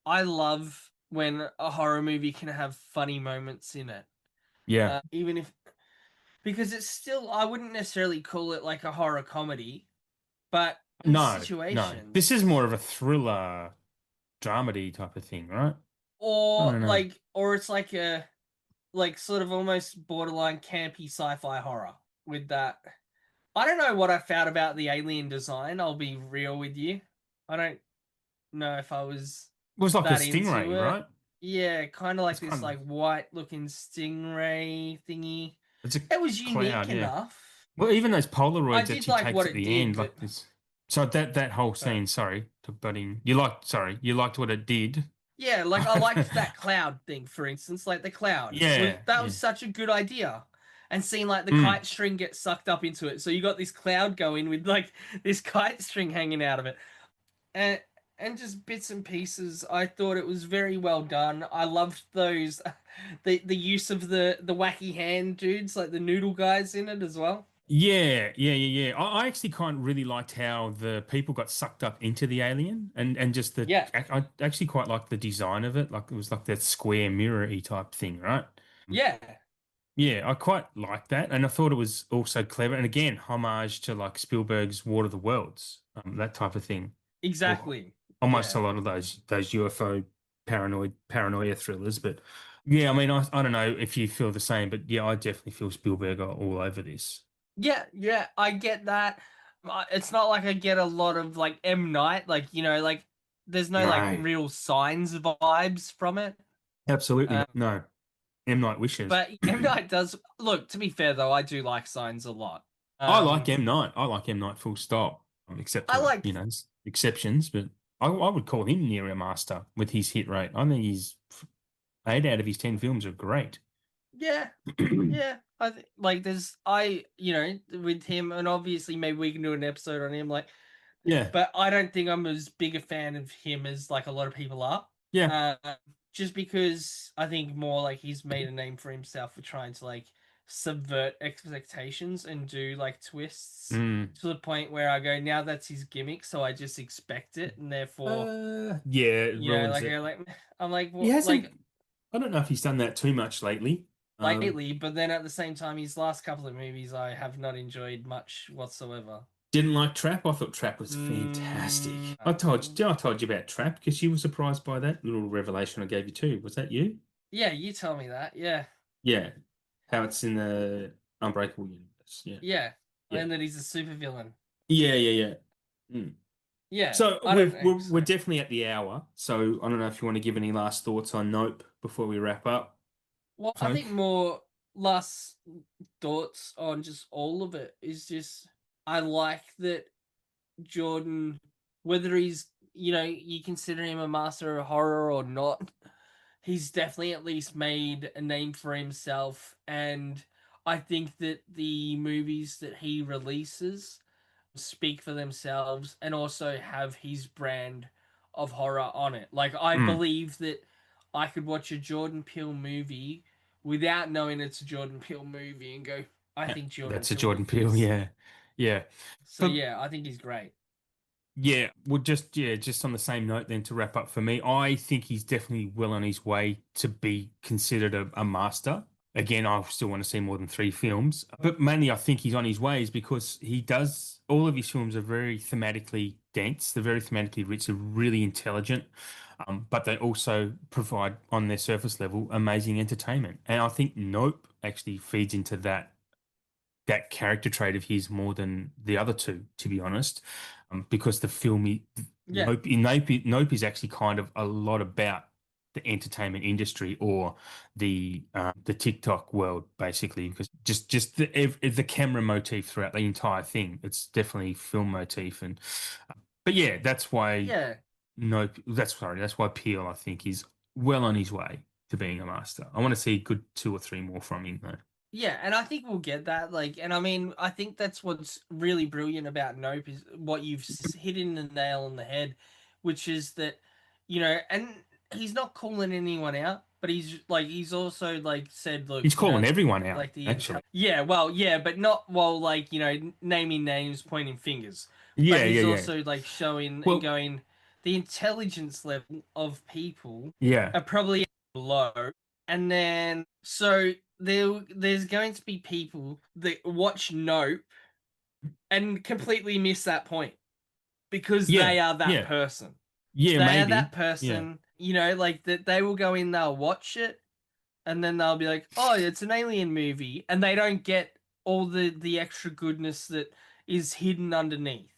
I love when a horror movie can have funny moments in it. Yeah. Even if because it's still I wouldn't necessarily call it like a horror comedy, but in No, no. This is more situations of a thriller, dramedy type of thing, right? I or don't know. like or it's like a like sort of almost borderline campy sci-fi horror with that. I don't know what I found about the alien design, I'll be real with you. I don't know if I was It was like a that into stingray, it. right? Yeah, kind of It's like this kind of like white looking stingray thingy. it's a It was cloud, unique yeah. enough. Well, even those I Polaroids that did she like takes what at it the did, end, but like this. So that whole sorry. scene, sorry to butt in. You liked, sorry, you liked what it did. Yeah, like I liked that cloud thing, for instance. Like the cloud was Yeah, that yeah. was such a good idea, and seeing like the Mm. kite string get sucked up into it. So you got this cloud going with like this kite string hanging out of it, and just bits and pieces. I thought it was very well done. I loved those, the use of the wacky hand dudes, like the noodle guys in it as well. Yeah, yeah, yeah, yeah. I actually kind of really liked how the people got sucked up into the alien and just Yeah, I actually quite liked the design of it. Like it was like that square mirror-y type thing, right? yeah, Yeah, I quite liked that. And I thought it was also clever. And again, homage to like Spielberg's War of the Worlds, that type of thing. Or exactly. almost a Yeah. lot of those UFO paranoia thrillers. But yeah, I mean, I don't know if you feel the same, but yeah, I definitely feel Spielberg are all over this. Yeah, yeah, I get that. It's not like I get a lot of like M. Night, like like there's no like No, real signs vibes from it. absolutely Um, not. No. M. Night Wishes. but M. Night does look. To be fair though, I do like signs a lot. I like Um, M. Night. I like M. Night full stop, except I for, like exceptions, but I would call him near a master with his hit rate. I think he's 8 out of his 10 films are great. yeah, yeah. I like there's I with him, and obviously maybe we can do an episode on him. Like, Yeah, but I don't think I'm as big a fan of him as like a lot of people are. yeah. Uh, just because I think more like he's made a name for himself for trying to like subvert expectations and do like twists Mm. to the point where I go, now that's his gimmick, so I just expect it, and therefore, Yeah, it ruins like it. I'm like, He what, hasn't, like I don't know if he's done that too much lately. lately, but then at the same time, his last couple of movies I have not enjoyed much whatsoever. Didn't like Trap. I thought Trap was fantastic. Mm, I told you about Trap because you were surprised by that little revelation I gave you too. Was that you? yeah, you tell me that. Yeah, Yeah. How it's in the Unbreakable universe. Yeah. yeah, Yeah. and that he's a super villain. Yeah, yeah, yeah. Mm. Yeah, So I don't know. we're So, definitely at the hour. So I don't know if you want to give any last thoughts on Nope before we wrap up, well, I folk. think more last thoughts on just all of it is just I like that Jordan, whether he's you consider him a master of horror or not, he's definitely at least made a name for himself, and I think that the movies that he releases speak for themselves and also have his brand of horror on it. Like I Mm. believe that I could watch a Jordan Peele movie without knowing it's a Jordan Peele movie and go, I Yeah, think Jordan that's a Peele Jordan did Peele. this. Yeah, yeah. So But yeah, I think he's great. yeah, well, just on the same note, then to wrap up for me, I think he's definitely well on his way to be considered a master. Again, I still want to see more than 3 films, but mainly I think he's on his ways because he does all of his films are very thematically dense. They're very thematically rich. They're really intelligent, but they also provide on their surface level amazing entertainment. And I think Nope actually feeds into that character trait of his more than the other two, to be honest, because the film Yeah. Nope is actually kind of a lot about the entertainment industry or the TikTok world, basically, because just the camera motif throughout the entire thing, it's definitely film motif, and but yeah, that's why Yeah. that's why Peele, I think, is well on his way to being a master. I want to see a good 2 or 3 more from him, though. Yeah, and I think we'll get that. Like, and I mean, I think that's what's really brilliant about Nope is what you've hit in the nail on the head, which is that, and he's not calling anyone out. but he's also like said, look, He's calling everyone out, like the actually. yeah, well, yeah, but not while like naming names, pointing fingers, but Yeah, yeah, he's yeah. also like showing and Well, going, the intelligence level of people yeah, are probably low, and then so there's going to be people that watch Nope and completely miss that point because yeah, they are that yeah, person. yeah, They are maybe. that Yeah, person, like that they will go in, they'll watch it, and then they'll be like, "Oh, it's an alien movie," and they don't get all the extra goodness that is hidden underneath.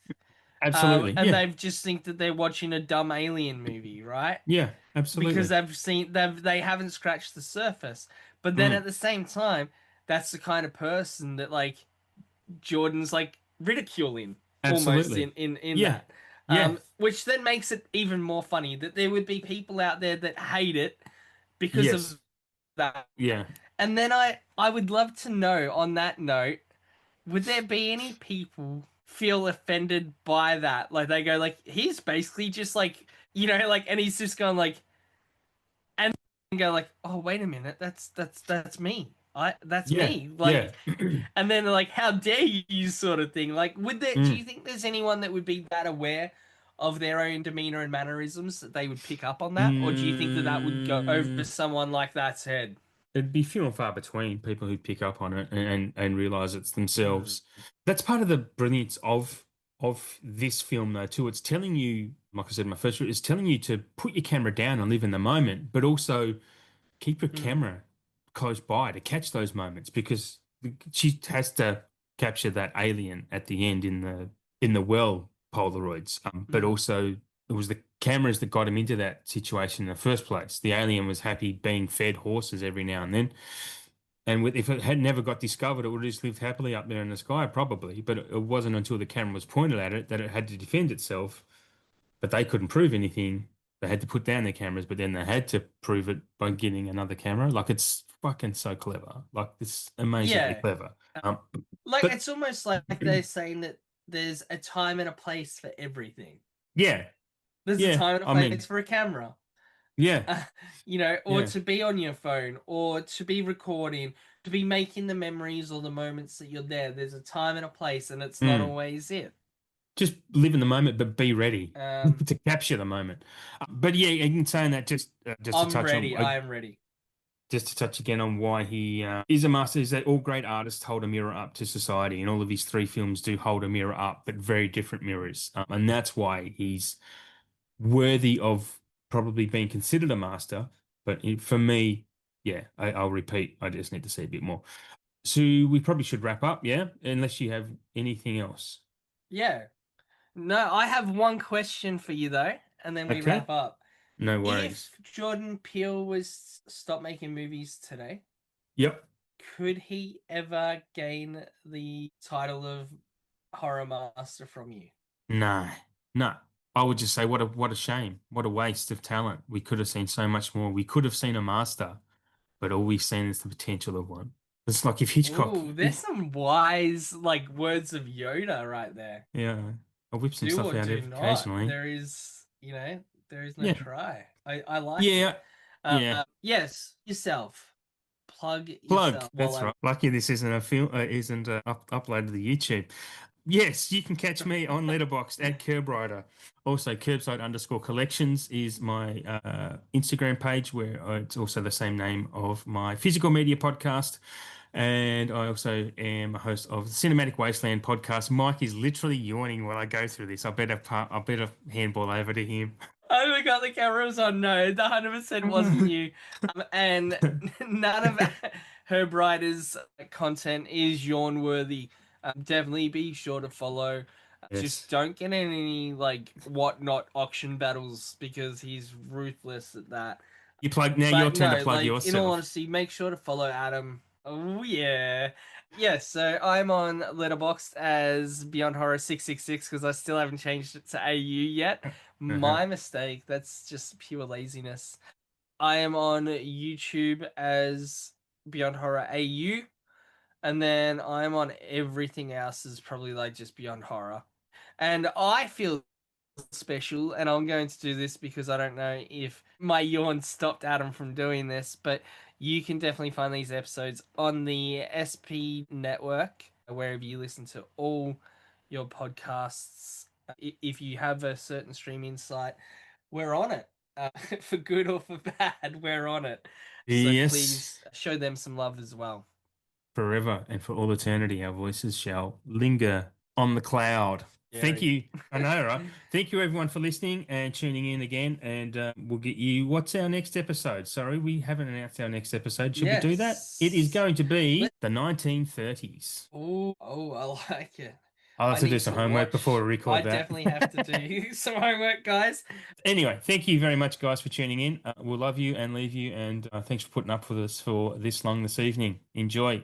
absolutely. And Yeah, they just think that they're watching a dumb alien movie, right? yeah, Because absolutely. they haven't scratched the surface. But then Mm, at the same time, that's the kind of person that like Jordan's like ridiculing almost absolutely. in Yeah, that. yeah, Which then makes it even more funny that there would be people out there that hate it because yes, of that. yeah. And then I would love to know, on that note, would there be any people feel offended by that? Like they go like, he's basically just like, like, and he's just going like, and go like, oh wait a minute, that's me. That's Yeah, me. yeah. Like, and then like, how dare you, sort of thing. Like, would there? Do Mm. you think there's anyone that would be that aware of their own demeanor and mannerisms that they would pick up on that, or do you think that that would go over Mm, someone like that's head? it'd be few and far between people who pick up on it and realize it's Mm, themselves. That's part of the brilliance of this film, though, too. It's telling you, like I said, in my first, it's telling you to put your camera down and live in the moment, but also keep your mm, camera close by to catch those moments because she has to capture that alien at the end in the well Polaroids. But mm. also it was the cameras that got him into that situation in the first place. The alien was happy being fed horses every now and then. And if it had never got discovered, it would have just lived happily up there in the sky, probably. But it wasn't until the camera was pointed at it that it had to defend itself, but they couldn't prove anything. They had to put down their cameras, but then they had to prove it by getting another camera. Like it's fucking so clever. Like it's amazingly Yeah. clever. Um, Like, but it's almost like they're saying that there's a time and a place for everything. yeah, There's a yeah. time and a I place mean, for a camera, yeah, uh, or yeah. to be on your phone, or to be recording, to be making the memories or the moments that you're there. There's a time and a place, and it's not Mm. always it. Just live in the moment, but be ready Um, to capture the moment. But yeah, in saying that, just to I'm touch on ready. I am ready. just to touch again on why he is a master is that all great artists hold a mirror up to society, and all of his three films do hold a mirror up, but very different mirrors. And that's why he's worthy of probably being considered a master. But for me, yeah, I'll repeat, I just need to see a bit more. So we probably should wrap up, yeah? Unless you have anything else. Yeah. No, I have one question for you though, and then we Okay, wrap up. no worries. If Jordan Peele was stop making movies today, Yep. could he ever gain the title of horror master from you? No, no. I would just say what a shame. What a waste of talent. We could have seen so much more. We could have seen a master, but all we've seen is the potential of one. It's like if Hitchcock, Ooh, there's some wise like words of Yoda right there. yeah, I whip some Do stuff or out do not. occasionally. There is no Yeah, try. I like it. yeah, yeah. Yes, yourself. Plug Plug. yourself while That's I'm. right. Lucky this isn't a film, isn't uploaded to YouTube. Yes, you can catch me on Letterboxd at Curbwriter. Also, Curbside_collections is my Instagram page where it's also the same name of my physical media podcast. And I also am a host of the Cinematic Wasteland podcast. Mike is literally yawning while I go through this. I better handball over to him. I forgot the camera was on. No, the 100% wasn't you. And none of Herb Rider's content is yawn worthy. Definitely be sure to follow. Just Yes. don't get in any like whatnot auction battles because he's ruthless at that. You plug now. Your But turn to no, plug like, in all yourself. honesty, make sure to follow Adam. Oh yeah. Yes, so I'm on Letterboxd as Beyond Horror 666 because I still haven't changed it to AU yet. Uh-huh. My mistake. That's just pure laziness. I am on YouTube as Beyond Horror AU, and then I'm on everything else is probably like just Beyond Horror. And I feel special, and I'm going to do this because I don't know if my yawn stopped Adam from doing this, but you can definitely find these episodes on the SP network, wherever you listen to all your podcasts. If you have a certain streaming site, we're on it. For good or for bad, we're on it. So Yes. please show them some love as well. Forever and for all eternity, our voices shall linger on the cloud. Thank Scary. you. I know, right? Thank you, everyone, for listening and tuning in again. And we'll get you. What's our next episode? Sorry, we haven't announced our next episode. Should we do that? It is Yes. going to be the 1930s. Oh, I like it. I'll have I to do need some to homework before watch. we I record that. definitely have to do some homework, guys. Anyway, thank you very much, guys, for tuning in. We'll love you and leave you. And thanks for putting up with us for this long this evening. Enjoy.